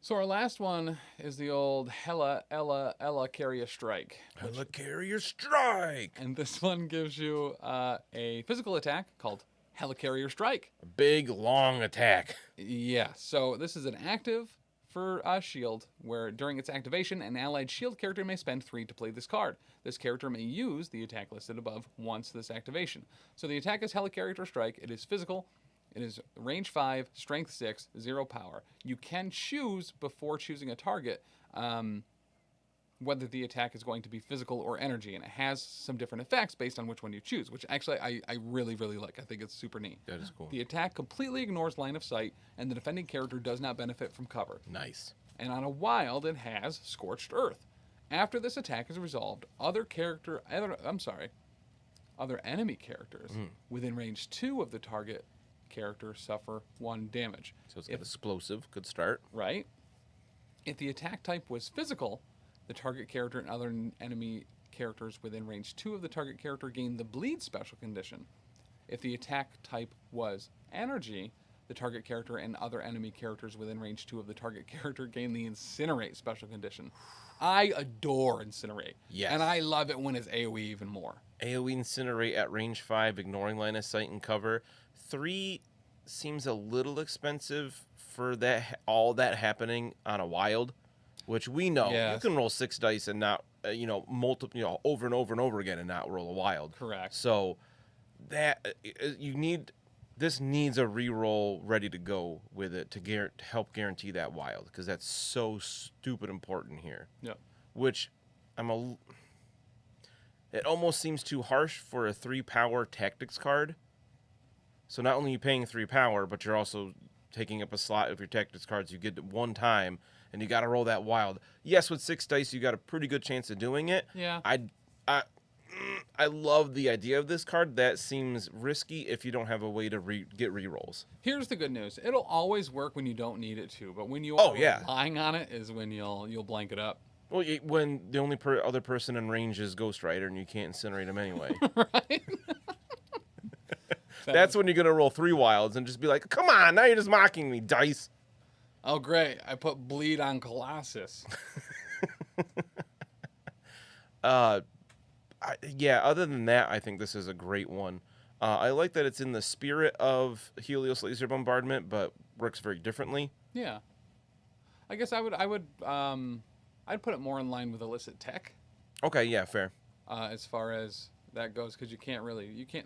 So our last one is the old Ella Carrier Strike, Helicarrier Strike. and this one gives you a physical attack called Helicarrier Strike. A big long attack. Yeah. So this is an active for Shield, where during its activation, an allied Shield character may spend 3 to play this card. This character may use the attack listed above once this activation. So the attack is Helicarrier Strike. It is physical. It is range 5, strength 6, 0 power. You can choose before choosing a target whether the attack is going to be physical or energy, and it has some different effects based on which one you choose, which actually I really, really like. I think it's super neat. That is cool. The attack completely ignores line of sight, and the defending character does not benefit from cover. Nice. And on a wild, it has Scorched Earth. After this attack is resolved, other enemy characters within range 2 of the target character suffer 1 damage. So it's got explosive. Good start. Right? If the attack type was physical, the target character and other enemy characters within range 2 of the target character gain the Bleed special condition. If the attack type was energy, the target character and other enemy characters within range 2 of the target character gain the Incinerate special condition. I adore Incinerate. Yes. And I love it when it's AoE even more. AoE Incinerate at range 5, ignoring line of sight and cover. 3 seems a little expensive for that all that happening on a wild, which we know Yes. you can roll 6 dice and not multiple over and over and over again and not roll a wild. Correct. So that this needs a reroll ready to go with it to help guarantee that wild, because that's so stupid important here. Yeah. Which it almost seems too harsh for a 3 power tactics card. So not only are you paying 3 power, but you're also taking up a slot of your tactics cards you get at one time, and you got to roll that wild. Yes, with 6 dice, you got a pretty good chance of doing it. Yeah. I love the idea of this card. That seems risky if you don't have a way to get rerolls. Here's the good news. It'll always work when you don't need it to, but when you Oh, are yeah. relying on it is when you'll blank it up. Well, when the only other person in range is Ghost Rider and you can't incinerate him anyway. Right? That's when you're going to roll 3 wilds and just be like, come on, now you're just mocking me, dice. Oh, great. I put Bleed on Colossus. Yeah, other than that, I think this is a great one. I like that it's in the spirit of Helios Laser Bombardment, but works very differently. Yeah. I guess I'd put it more in line with Illicit Tech Okay, yeah, fair. as far as that goes, because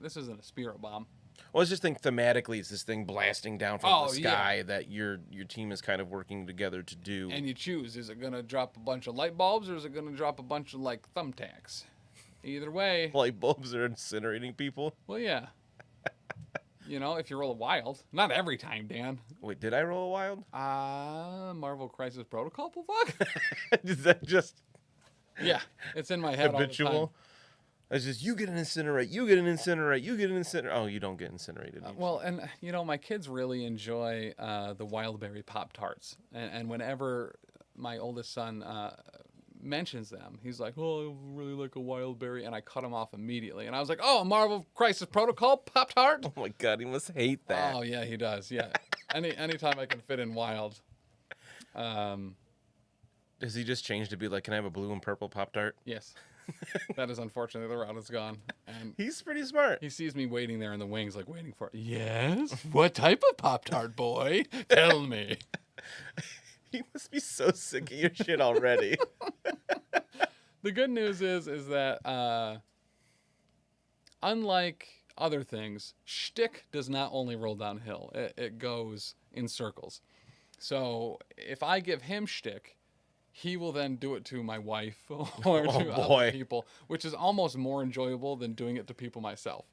this isn't a Spirit Bomb. Well, I just think thematically it's this thing blasting down from Oh, the sky that your team is kind of working together to do. And you choose, is it going to drop a bunch of light bulbs or is it going to drop a bunch of, like, thumbtacks? Either way, Light bulbs are incinerating people. well, yeah. If you roll a wild. Not every time, Dan. Wait, did I roll a wild? Marvel Crisis Protocol, fuck? Is that just Yeah, it's in my head all the time. habitual? It's just, you get an incinerate, you get an incinerate, you get an incinerate. Oh, you don't get incinerated. Well, and my kids really enjoy the Wildberry Pop Tarts, and whenever my oldest son mentions them, he's like, "Oh, I really like a Wildberry," and I cut him off immediately. And I was like, "Oh, a Marvel Crisis Protocol Pop Tart." Oh my God, he must hate that. Oh yeah, he does. Yeah, anytime I can fit in Wild. Does he just change to be like, can I have a blue and purple Pop-Tart? Yes, that is unfortunately the route it's gone, and He's pretty smart. he sees me waiting there in the wings, like waiting for. Yes, what type of Pop Tart, boy? Tell me. He must be so sick of your shit already. The good news is that unlike other things, shtick does not only roll downhill; it goes in circles. So if I give him shtick, he will then do it to my wife or to other people, which is almost more enjoyable than doing it to people myself.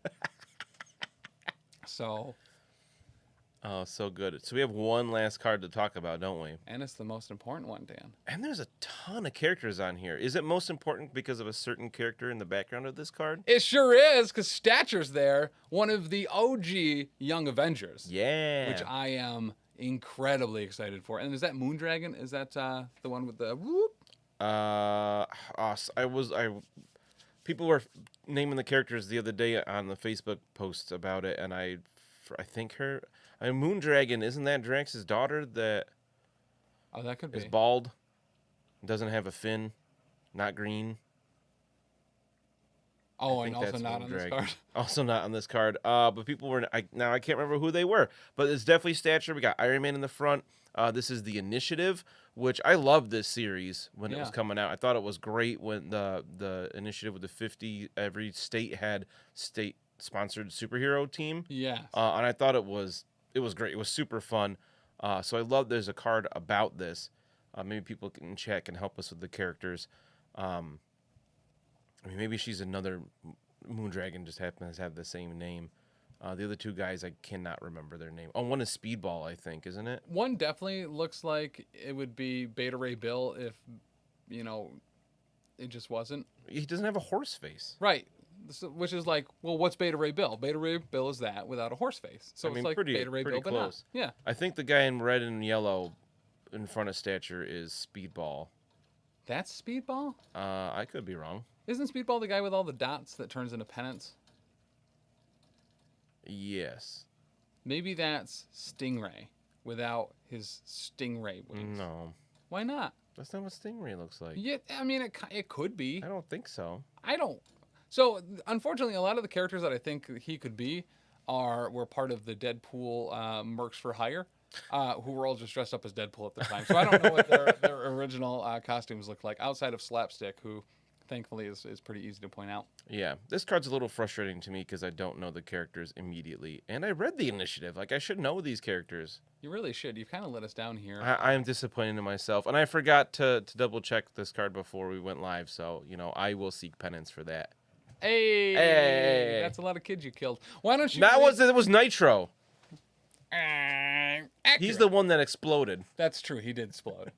So. Oh, so good. So we have one last card to talk about, don't we? And it's the most important one, Dan. And there's a ton of characters on here. Is it most important because of a certain character in the background of this card? It sure is, because Stature's there, one of the OG Young Avengers. Yeah. Which I am incredibly excited for. And is that Moondragon? Is that the one with the whoop? People were naming the characters the other day on the Facebook posts about it, and I think Moondragon, isn't that Drax's daughter that Oh, that could be. is bald, doesn't have a fin, not green? Oh, I and think also that's not on this Moondragon. card. Also not on this card. But people were. I can't remember who they were, but it's definitely Stature. We got Iron Man in the front. This is the Initiative, which I loved this series when it was coming out. I thought it was great when the Initiative with the 50. Every state had state-sponsored superhero team. Yes. And I thought it was great. It was super fun. So I love there's a card about this. Maybe people in chat can help us with the characters. I mean, maybe she's another Moondragon, just happens to have the same name. The other two guys, I cannot remember their name. Oh, one is Speedball, I think, isn't it? One definitely looks like it would be Beta Ray Bill if, it just wasn't. He doesn't have a horse face. Right. Which is like, well, what's Beta Ray Bill? Beta Ray Bill is that without a horse face. So I mean, it's like pretty- Beta Ray pretty Bill, but not. close. Yeah. I think the guy in red and yellow in front of Stature is Speedball. That's Speedball? I could be wrong. Isn't Speedball the guy with all the dots that turns into pennants? Yes. Maybe that's Stingray without his Stingray wings. No. Why not? That's not what Stingray looks like. Yeah, I mean, it could be. I don't think so. I don't. So, unfortunately, a lot of the characters that I think he could be were part of the Deadpool Mercs for Hire, who were all just dressed up as Deadpool at the time. So I don't know what their original costumes look like, outside of Slapstick, who thankfully is pretty easy to point out. Yeah, this card's a little frustrating to me because I don't know the characters immediately. And I read the Initiative. Like, I should know these characters. You really should. You've kind of let us down here. I am disappointed in myself. And I forgot to double check this card before we went live. So, I will seek penance for that. Hey, that's a lot of kids you killed. Why don't you? It was Nitro. Accurate. He's the one that exploded. That's true. He did explode.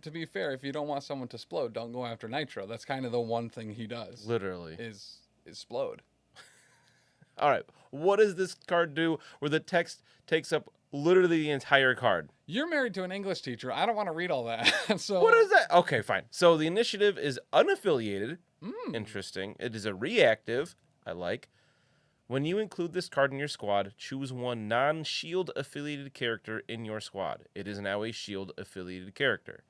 To be fair, if you don't want someone to explode, don't go after Nitro. That's kind of the one thing he does. Literally. Is explode. All right. What does this card do where the text takes up literally the entire card? You're married to an English teacher. I don't want to read all that. So What is that? Okay, fine. So the Initiative is unaffiliated. Interesting. It is a reactive. I like. When you include this card in your squad, choose one non-Shield affiliated character in your squad. It is now a Shield affiliated character.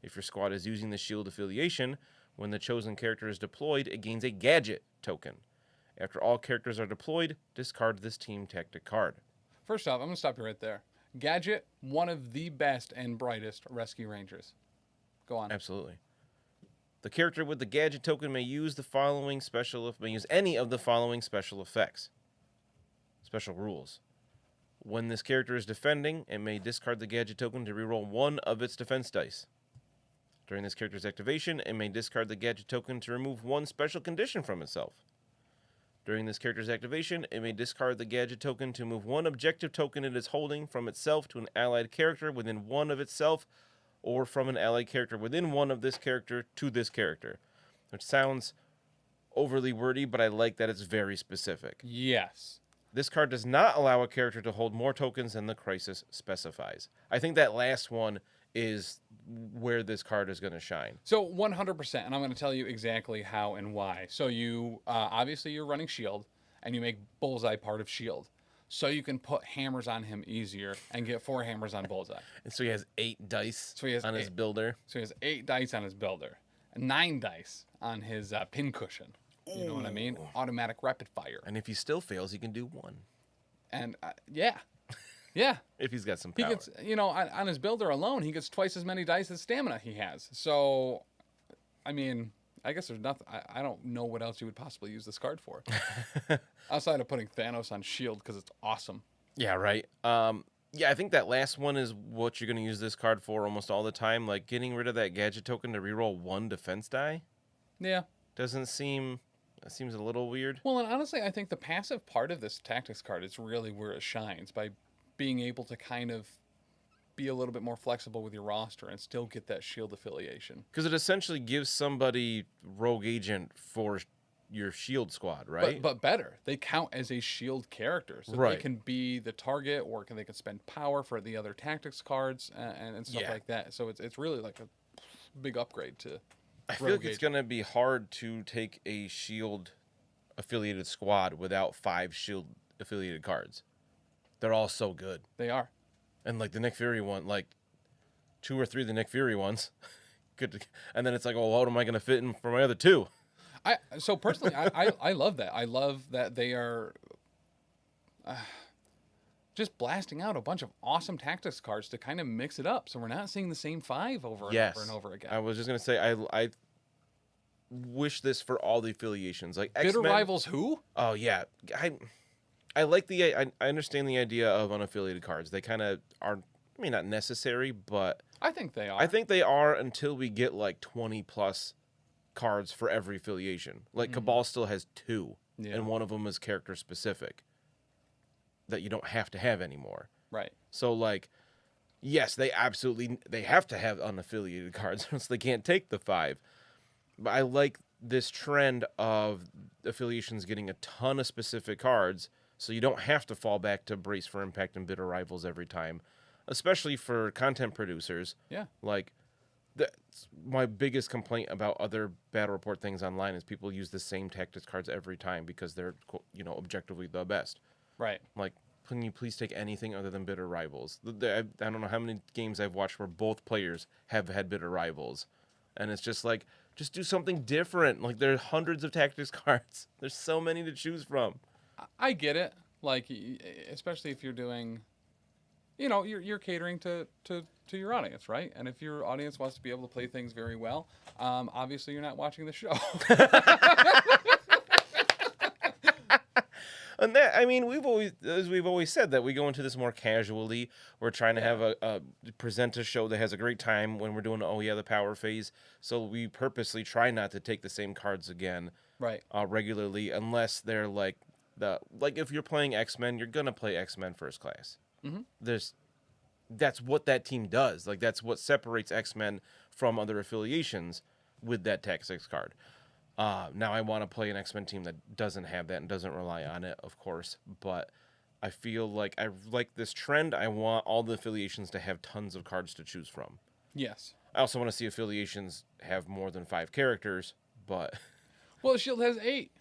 If your squad is using the Shield affiliation, when the chosen character is deployed, it gains a gadget token. After all characters are deployed, discard this team tactic card. First off, I'm going to stop you right there. Gadget, one of the best and brightest rescue rangers. Go on. Absolutely. The character with the gadget token may use any of the following special effects. Special rules. When this character is defending, it may discard the gadget token to reroll one of its defense dice. During this character's activation, it may discard the gadget token to remove one special condition from itself. During this character's activation, it may discard the gadget token to move one objective token it is holding from itself to an allied character within one of itself, or from an allied character within one of this character to this character. Which sounds overly wordy, but I like that it's very specific. Yes. This card does not allow a character to hold more tokens than the crisis specifies. I think that last one is where this card is going to shine. So 100%, and I'm going to tell you exactly how and why. So you obviously you're running Shield, and you make Bullseye part of Shield, so you can put hammers on him easier and get 4 hammers on Bullseye. And so he has 8 dice So he has on his builder. So he has 8 dice on his builder, and 9 dice on his pin cushion. You know what I mean? Automatic rapid fire. And if he still fails, he can do 1. And yeah. If he's got some He power. gets, on his builder alone, he gets twice as many dice as stamina he has. So, I mean, I guess there's nothing. I don't know what else you would possibly use this card for, outside of putting Thanos on Shield because it's awesome. Yeah, right. Yeah, I think that last one is what you're going to use this card for almost all the time. Like getting rid of that gadget token to reroll 1 defense die Yeah. doesn't seem. That seems a little weird. Well, and honestly, I think the passive part of this tactics card is really where it shines by being able to kind of be a little bit more flexible with your roster and still get that Shield affiliation. Because it essentially gives somebody rogue agent for your shield squad, right? But better, they count as a Shield character, so Right. they can be the target, or they can spend power for the other tactics cards and stuff Yeah. like that. So it's really like a big upgrade to. I feel rogue like it's agent. going to be hard to take a shield affiliated squad without 5 shield affiliated cards. They're all so good. They are. And like the Nick Fury one, like 2 or 3 of the Nick Fury ones. Good. And then it's like, oh, what am I going to fit in for my other 2? So personally, I love that. I love that they are just blasting out a bunch of awesome tactics cards to kind of mix it up, so we're not seeing the same 5 over and over and over again. I was just going to say, I wish this for all the affiliations. Like Bitter X-Men. rivals who? Oh, yeah. I like I understand the idea of unaffiliated cards. They kind of are, I mean, not necessary, but I think they are. I think they are until we get like 20 plus cards for every affiliation. Like Cabal still has 2, Yeah. and one of them is character specific that you don't have to have anymore. Right. So like, yes, they have to have unaffiliated cards, else they can't take the 5. But I like this trend of affiliations getting a ton of specific cards, so you don't have to fall back to Brace for Impact and Bitter Rivals every time, especially for content producers. Yeah. Like, that's my biggest complaint about other battle report things online is people use the same tactics cards every time because they're, objectively the best. Right. Like, can you please take anything other than Bitter Rivals? I don't know how many games I've watched where both players have had Bitter Rivals. And it's just like, just do something different. Like, there are hundreds of tactics cards. There's so many to choose from. I get it. Like, especially if you're doing, you're catering to your audience, right? And if your audience wants to be able to play things very well, obviously you're not watching the show. And that, I mean, we've always said that we go into this more casually. We're trying to have a present a show that has a great time when we're doing the power phase. So we purposely try not to take the same cards again, Right. regularly, unless they're like if you're playing X-Men, you're gonna play X-Men First Class. Mm-hmm. That's what that team does. Like, that's what separates X-Men from other affiliations with that tactics card. Now I want to play an X-Men team that doesn't have that and doesn't rely on it, of course. But I feel like I like this trend. I want all the affiliations to have tons of cards to choose from. Yes. I also want to see affiliations have more than 5 characters, but... Well, Shield has 8.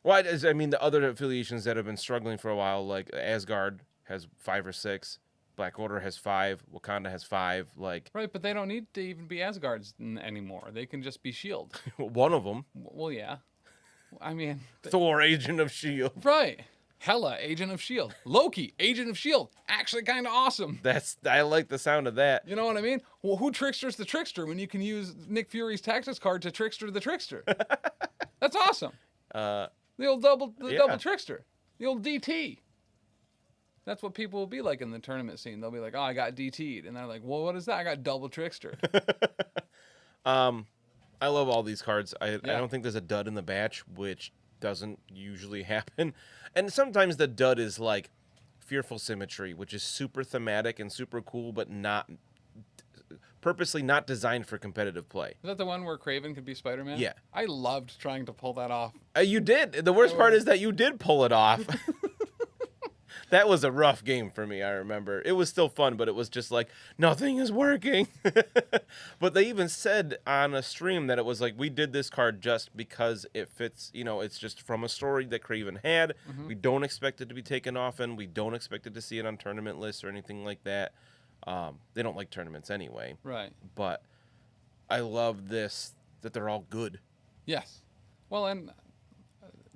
Well, the other affiliations that have been struggling for a while, like Asgard has 5 or 6, Black Order has 5, Wakanda has 5, like... Right, but they don't need to even be Asgards anymore. They can just be Shield. one of them. Well, yeah. I mean... Thor, Agent of S.H.I.E.L.D. Right. Hela, Agent of S.H.I.E.L.D. Loki, Agent of S.H.I.E.L.D. Actually kind of awesome. I like the sound of that. You know what I mean? Well, who tricksters the trickster when you can use Nick Fury's tactics card to trickster the trickster? That's awesome. The old double trickster. The old DT. That's what people will be like in the tournament scene. They'll be like, oh, I got DT'd. And they're like, well, what is that? I got double trickster. I love all these cards. I don't think there's a dud in the batch, which doesn't usually happen. And sometimes the dud is like Fearful Symmetry, which is super thematic and super cool, but not purposely not designed for competitive play. Is that the one where Kraven could be Spider-Man? Yeah. I loved trying to pull that off. You did. The worst part is that you did pull it off. That was a rough game for me, I remember. It was still fun, but it was just like, nothing is working. But they even said on a stream that it was like, we did this card just because it fits, it's just from a story that Kraven had. Mm-hmm. We don't expect it to be taken often. We don't expect it to see it on tournament lists or anything like that. They don't like tournaments anyway. Right. But I love this, that they're all good. Yes. Well, and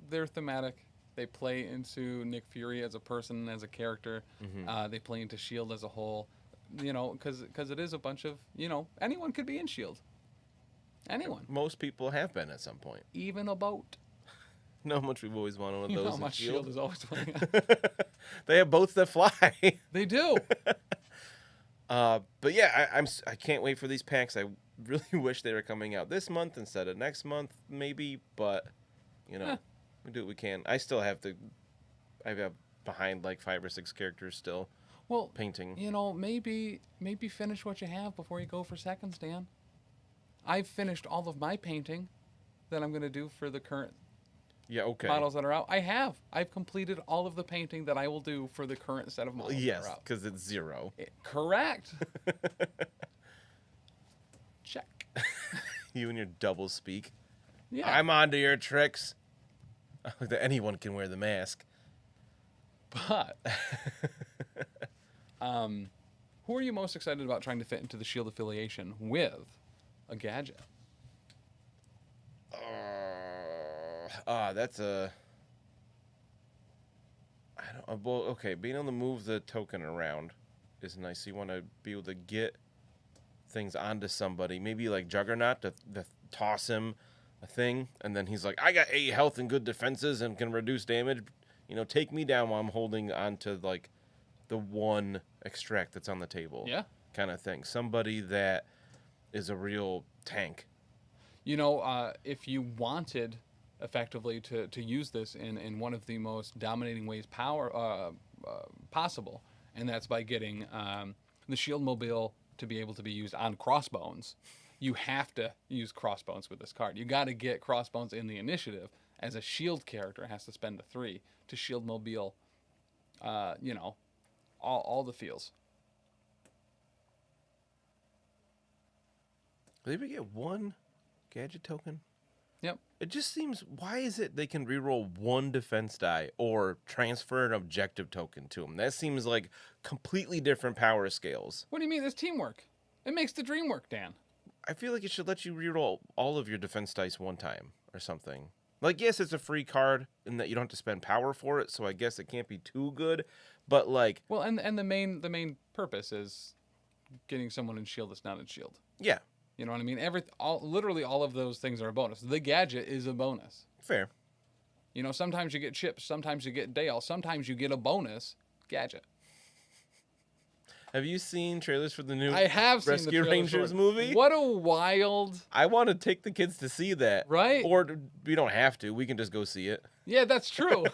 they're thematic. They play into Nick Fury as a person, as a character. Mm-hmm. They play into Shield as a whole. Because it is a bunch of, anyone could be in Shield. Anyone. Most people have been at some point. Even a boat. You know how much we've always wanted one of You know those how in much Shield? Shield is always playing. They have boats that fly. They do. But yeah, I can't wait for these packs. I really wish they were coming out this month instead of next month, maybe. But we do what we can. I still have I have behind like 5 or 6 characters still. Well, painting. Maybe finish what you have before you go for seconds, Dan. I've finished all of my painting that I'm going to do for the current models that are out. I've completed all of the painting that I will do for the current set of models that are out. Because it's 0. Correct. Check. You and your double speak. Yeah. I'm onto your tricks. Like that anyone can wear the mask. But who are you most excited about trying to fit into the Shield affiliation with a gadget? That's a. I don't. Well, okay, being able to move the token around is nice. You want to be able to get things onto somebody. Maybe like Juggernaut to toss him a thing, and then he's like, "I got 8 health and good defenses and can reduce damage. Take me down while I'm holding onto like the one extract that's on the table." Yeah. Kind of thing. Somebody that is a real tank. If you wanted effectively to use this in one of the most dominating ways possible, and that's by getting the Shield Mobile to be able to be used on Crossbones, you have to use Crossbones with this card. You got to get Crossbones in the initiative. As a Shield character, it has to spend a 3 to Shield Mobile, all the feels. Will they ever get 1 gadget token? Yep. It just seems, why is it they can reroll 1 defense die or transfer an objective token to them? That seems like completely different power scales. What do you mean? There's teamwork. It makes the dream work, Dan. I feel like it should let you reroll all of your defense dice 1 time or something. Like, yes, it's a free card in that you don't have to spend power for it, so I guess it can't be too good. But like, well, and the main purpose is getting someone in Shield that's not in Shield. Yeah. You know what I mean? Literally all of those things are a bonus. The gadget is a bonus. Fair. Sometimes you get Chips, sometimes you get Dale, sometimes you get a bonus gadget. Have you seen trailers for the new I have seen Rescue the trailers Rangers for it. movie? What a wild... I want to take the kids to see that. Right? Or we don't have to. We can just go see it. Yeah, that's true.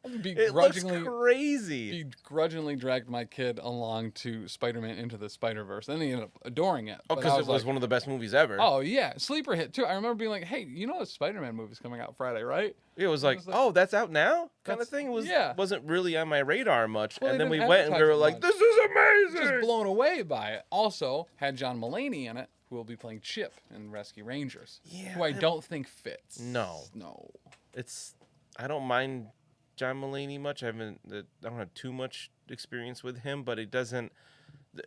It looks crazy. Begrudgingly dragged my kid along to Spider-Man Into the Spider-Verse, and he ended up adoring it. Oh, because it was one of the best movies ever. Oh, yeah. Sleeper hit, too. I remember being like, hey, a Spider-Man movie's coming out Friday, right? It was like, oh, that's out now? Kind of thing. Yeah. Wasn't really on my radar much. Well, and they then we didn't went and we advertise were it like, much. this is amazing. Just blown away by it. Also, had John Mulaney in it, who will be playing Chip in Rescue Rangers. Yeah, who I don't think fits. No. I don't mind John Mulaney much. I don't have too much experience with him, but it doesn't.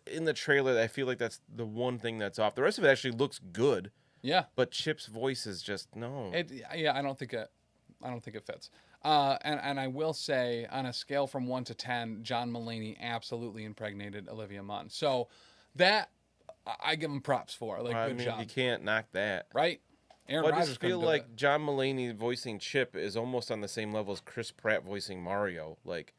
In the trailer, I feel like that's the one thing that's off. The rest of it actually looks good. Yeah. But Chip's voice is just no. I don't think it fits. And I will say, on a scale from 1 to 10, John Mulaney absolutely impregnated Olivia Munn. So that I give him props for. Good job. You can't knock that. Right? Aaron I Rodgers just feel couldn't do like it. John Mulaney voicing Chip is almost on the same level as Chris Pratt voicing Mario. Like,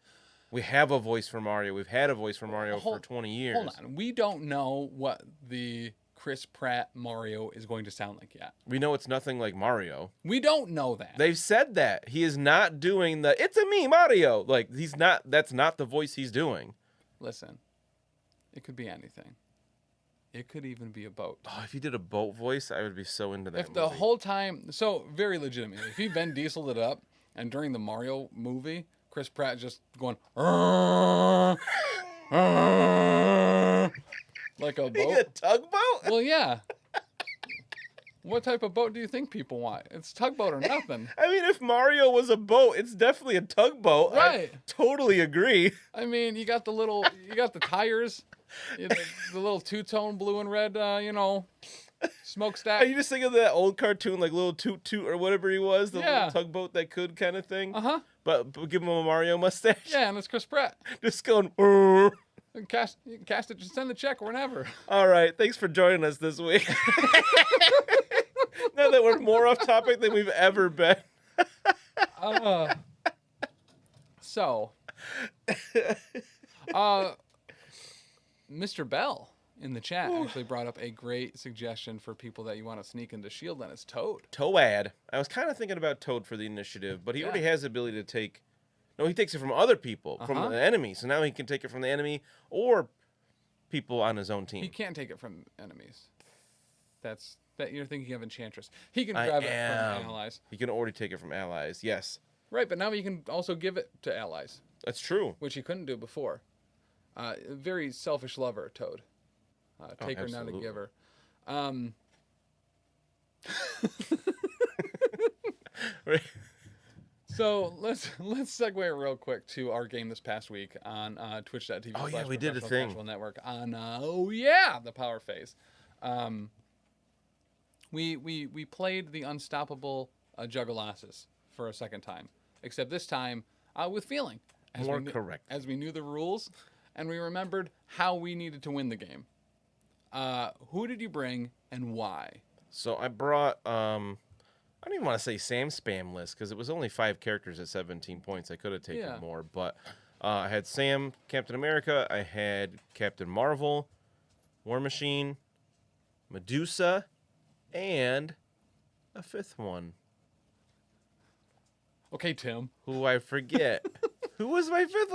we have a voice for Mario. We've had a voice for Mario for 20 years. Hold on. We don't know what the Chris Pratt Mario is going to sound like yet. We know it's nothing like Mario. We don't know that. They've said that. He is not doing the, it's a me, Mario. Like, that's not the voice he's doing. Listen, it could be anything. It could even be a boat. Oh, if he did a boat voice, I would be so into that If the movie. whole time, so very legitimately, if he Vin Dieseled it up, and during the Mario movie, Chris Pratt just going like a a boat. tugboat? Well, yeah. What type of boat do you think people want? It's tugboat or nothing. I mean, if Mario was a boat, it's definitely a tugboat. Right. I totally agree. I mean, you got the tires, the little two-tone blue and red, Are smokestack. you just thinking of that old cartoon, like Little Toot Toot or whatever he was, the Yeah. little tugboat that could kind of thing? Uh-huh. But give him a Mario mustache. Yeah, and it's Chris Pratt. Just going. You can cast it, just send the check whenever. All right, thanks for joining us this week. Now that we're more off topic than we've ever been. So, Mr. Bell in the chat actually brought up a great suggestion for people that you want to sneak into Shield, and it's Toad. Toad. I was kind of thinking about Toad for the initiative, but he Yeah. already has the ability to take. No, he takes it from other people, from Uh-huh. the enemy. So now he can take it from the enemy or people on his own He team. can't take it from enemies. That you're thinking of Enchantress. He can I grab it am. from allies. He can already take it from allies. Yes, Right, but now he can also give it to allies, that's true. which he couldn't do before. Very selfish lover, Toad. Taker, not a absolutely. giver. Right. So let's segue real quick to our game this past week on twitch.tv. Oh, yeah, we did a Professional thing. Casual Network on the Power Phase. We played the Unstoppable Juggalasses for a second time, except this time with feeling. More correct. As we knew the rules, and we remembered how we needed to win the game. Who did you bring and why? So I brought. I don't even want to say Sam spam list because it was only 5 characters at 17 points. I could have taken Yeah. more, but I had Sam, Captain America. I had Captain Marvel, War Machine, Medusa, and a 5th one Okay, Tim. who I forget. Who was my 5th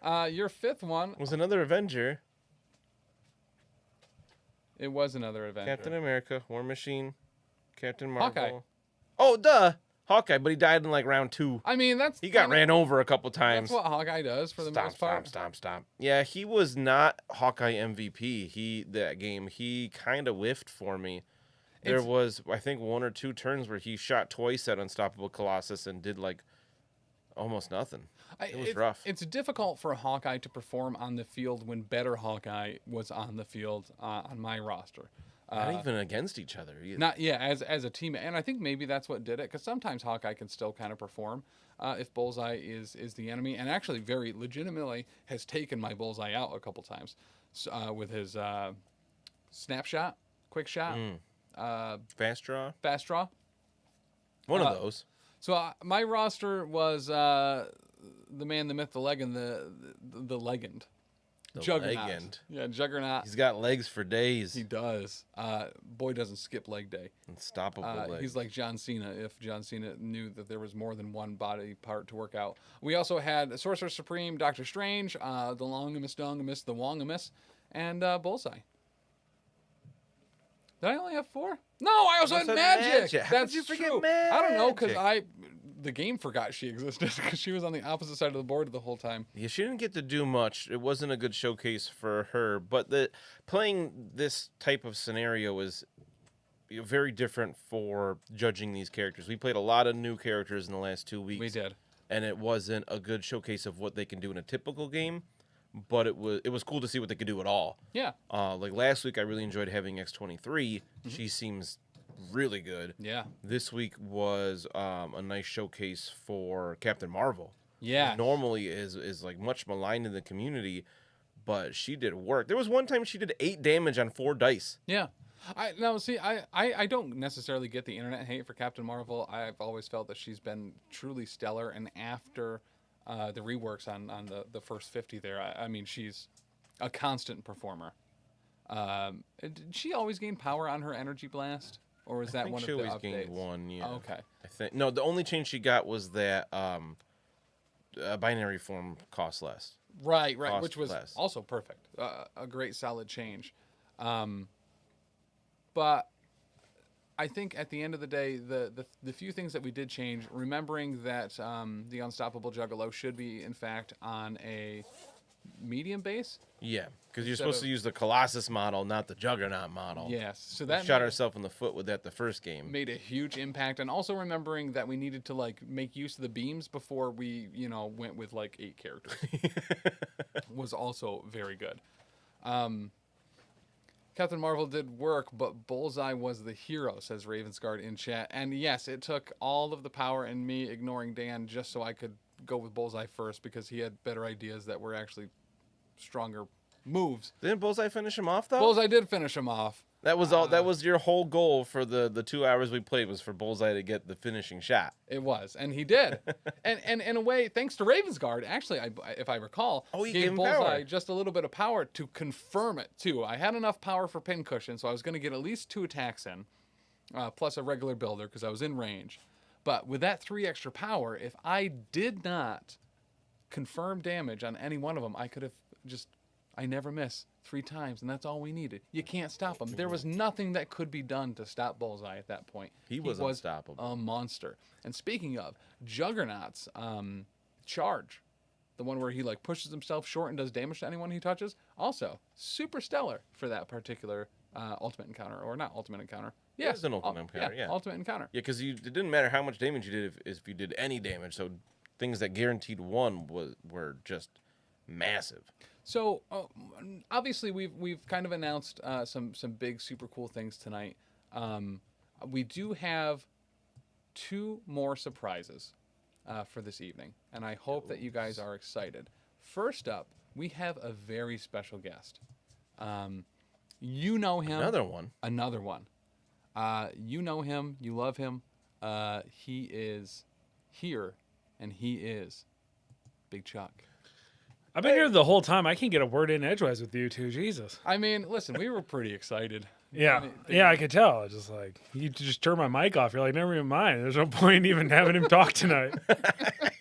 one? Your 5th one, It was another Avenger. it was another event. Captain America, War Machine, Captain Marvel. Hawkeye. Oh, duh. Hawkeye, but he died in like round 2. I mean, He got ran over a couple That's times. what Hawkeye does for the most part. Stomp. Yeah, he was not Hawkeye MVP. That game, he kind of whiffed for me. There It's- was, I think, 1 or 2 turns where he shot twice at Unstoppable Colossus and did like almost nothing. It was rough. It's difficult for Hawkeye to perform on the field when better Hawkeye was on the field on my roster. Not even against each other. Either. Not as a team, and I think maybe that's what did it. Because sometimes Hawkeye can still kind of perform if Bullseye is the enemy, and actually very legitimately has taken my Bullseye out a couple times with his snapshot, quick shot, Fast draw. fast draw. One of those. So my roster was the man, the myth, the legend, the legend. The Juggernaut. legend. Yeah, Juggernaut. He's got legs for days. He does. Boy doesn't skip leg day. Unstoppable legs. He's like John Cena if John Cena knew that there was more than one body part to work out. We also had Sorcerer Supreme, Doctor Strange, the Longimus, Dongimus, the Wongimus, and Bullseye. Did I only have 4? No, I also had also had Magic. Magic. How could That's you forget true. I don't know because Magic? the game forgot she existed because she was on the opposite side of the board the whole time. Yeah, she didn't get to do much. It wasn't a good showcase for her. But playing this type of scenario is very different for judging these characters. We played a lot of new characters in the last 2 weeks. We did. And it wasn't a good showcase of what they can do in a typical game. But it was cool to see what they could do at all. Yeah. Like last week, I really enjoyed having X-23. She seems really good. Yeah. This week was a nice showcase for Captain Marvel. Yeah. Who normally is like much maligned in the community, but she did work. There was one time she did 8 damage on 4 dice. Yeah. I don't necessarily get the internet hate for Captain Marvel. I've always felt that she's been truly stellar, and after the reworks on the first 50 there, I mean, she's a constant performer. Did she always gain power on her energy blast, or was I that think one she of the always updates? gained 1, yeah. Oh, okay. I think no, the only change she got was that binary form cost less. Right, Cost which was less. also perfect. A great solid change. But I think at the end of the day, the few things that we did change, remembering that the Unstoppable Juggalo should be, in fact, on a medium base. Yeah, because you're Instead supposed of- to use the Colossus model, not the Juggernaut model. Yes. So We that shot ourselves in the foot with that the first game. made a huge impact. And also remembering that we needed to, like, make use of the beams before we, went with, like, 8 characters. Was also very good. Captain Marvel did work, but Bullseye was the hero, says Ravensguard in chat. And yes, it took all of the power in me ignoring Dan just so I could go with Bullseye first because he had better ideas that were actually stronger moves. Didn't Bullseye finish him off though? Bullseye did finish him off. That was all. That was your whole goal for the 2 hours we played was for Bullseye to get the finishing shot. It was, and he did. and in a way, thanks to Ravensguard, actually, if I recall, Oh, you gave gave him Bullseye power. just a little bit of power to confirm it, too. I had enough power for pincushion, so I was going to get at least 2 attacks in, plus a regular builder, because I was in range. But with that 3 extra power, if I did not confirm damage on any one of them, I could have just... I never miss 3 times, and that's all we needed. You can't stop him. There was nothing that could be done to stop Bullseye at that point. He was unstoppable. A monster. And speaking of, Juggernaut's charge, the one where he like pushes himself short and does damage to anyone he touches, also super stellar for that particular ultimate encounter, or not ultimate encounter. Yeah, it's an ultimate encounter, yeah. Ultimate encounter. Yeah, because it didn't matter how much damage you did if you did any damage. So things that guaranteed 1 were just massive. So obviously we've kind of announced some big super cool things tonight. We do have 2 more surprises for this evening, and I hope that you guys are excited. First up, we have a very special guest. You know him. Another one. Another one. You know him. You love him. He is here, and he is Big Chuck. I've been here the whole time. I can't get a word in edgewise with you two. Jesus. I mean, listen, we were pretty excited. Yeah. Yeah, I could tell. It's just like, you just turn my mic off. You're like, never even mind. There's no point even having him talk tonight. I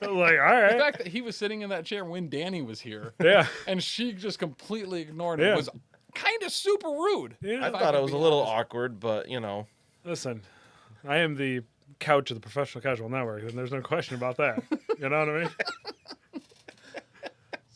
was like, all The right. fact that he was sitting in that chair when Dani was here, Yeah. and she just completely ignored him Yeah. was kind of super rude. Yeah. I If thought could it was be a little honest. awkward, but you know. Listen, I am the couch of the Professional Casual Network, and there's no question about that. You know what I mean?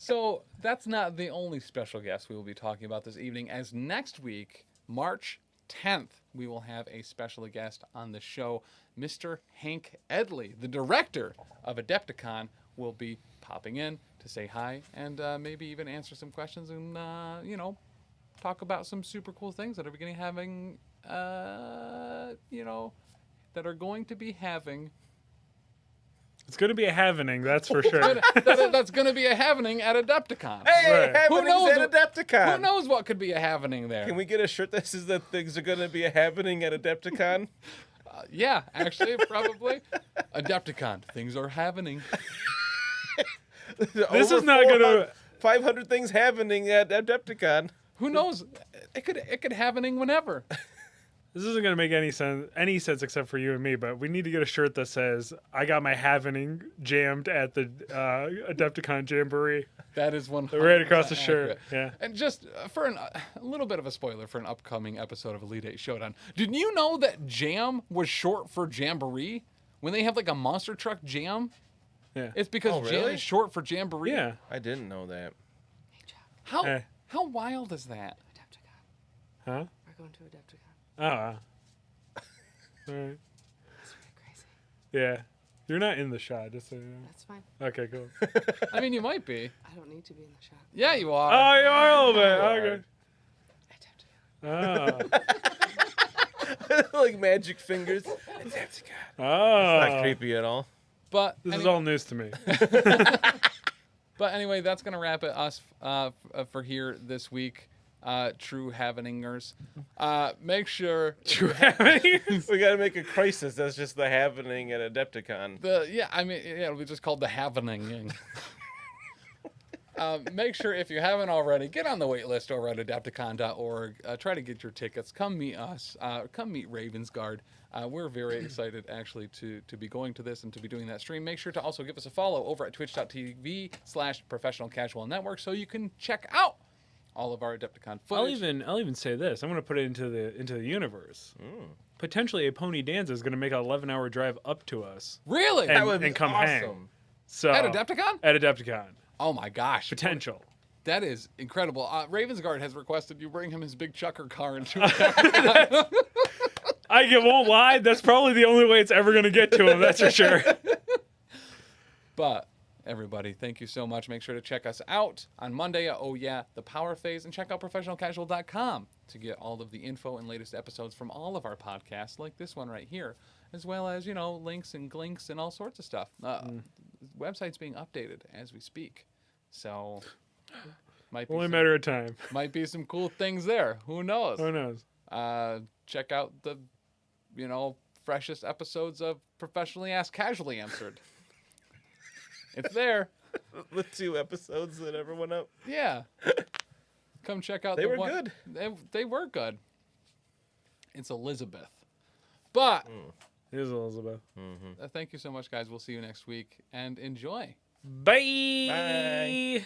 So that's not the only special guest we will be talking about this evening, as next week, March 10th, we will have a special guest on the show. Mr. Hank Edley, the director of Adepticon, will be popping in to say hi and maybe even answer some questions and, talk about some super cool things that are beginning having, that are going to be having. It's going to be a happening, that's for sure. That's going to be a happening at Adepticon. Hey, Right. happenings knows at Adepticon. Who knows what could be a happening there? Can we get a shirt that says that things are going to be happening at Adepticon? Yeah, actually, probably. Adepticon, things are happening. This is not going to... 500 things happening at Adepticon. Who knows? It could happening whenever. This isn't going to make any sense except for you and me, but we need to get a shirt that says, I got my happening jammed at the Adepticon Jamboree. That is one Right across the shirt. accurate. Yeah. And just for a little bit of a spoiler for an upcoming episode of Elite 8 Showdown. Did you know that Jam was short for Jamboree? When they have like a monster truck jam, Yeah. it's because Oh, Jam really? is short for Jamboree. Yeah. I didn't know that. Hey, Chuck, How Eh. how wild is that? Adepticon. Huh? We're going to Adepticon. Oh. All right. It's pretty crazy. Yeah. You're not in the shot, just so you know. That's fine. Okay, cool. I mean, you might be. I don't need to be in the shot. Yeah, you are. Oh, you are a little bit. Okay. Adepticon. Oh. Like magic fingers. Adepticon. Oh. Not creepy at all. But This is anyway- all news to me. But anyway, that's going to wrap it us for here this week. True Haveningers. Make sure True happening. We got to make a crisis. That's just the happening at Adepticon. it'll be just called the Havening. Make sure if you haven't already, get on the wait list over at Adepticon.org. Try to get your tickets. Come meet us. Come meet Ravensguard. We're very excited actually to be going to this and to be doing that stream. Make sure to also give us a follow over at twitch.tv/professional casual network so you can check out all of our Adepticon I'll footage. even say this. I'm going to put it into the universe. Potentially, a pony danza is going to make an 11-hour drive up to us Really? and, That would be and come hang. awesome. So At Adepticon? At Adepticon, Oh my gosh. potential. That is incredible. Ravensguard has requested you bring him his big chucker car into I won't lie. That's probably the only way it's ever going to get to him. That's for sure. But everybody, thank you so much. Make sure to check us out on Monday at Oh Yeah, the Power Phase, and check out professionalcasual.com to get all of the info and latest episodes from all of our podcasts, like this one right here, as well as, links and glinks and all sorts of stuff. The website's being updated as we speak. So might be Only a some, matter of time. might be some cool things there. Who knows? Who knows? Check out the, freshest episodes of Professionally Asked Casually Answered. It's there. The 2 episodes that ever went up. Yeah. Come check out They the were one. good. They were good. It's Elizabeth. But Here's Elizabeth. thank you so much, guys. We'll see you next week, and enjoy. Bye. Bye.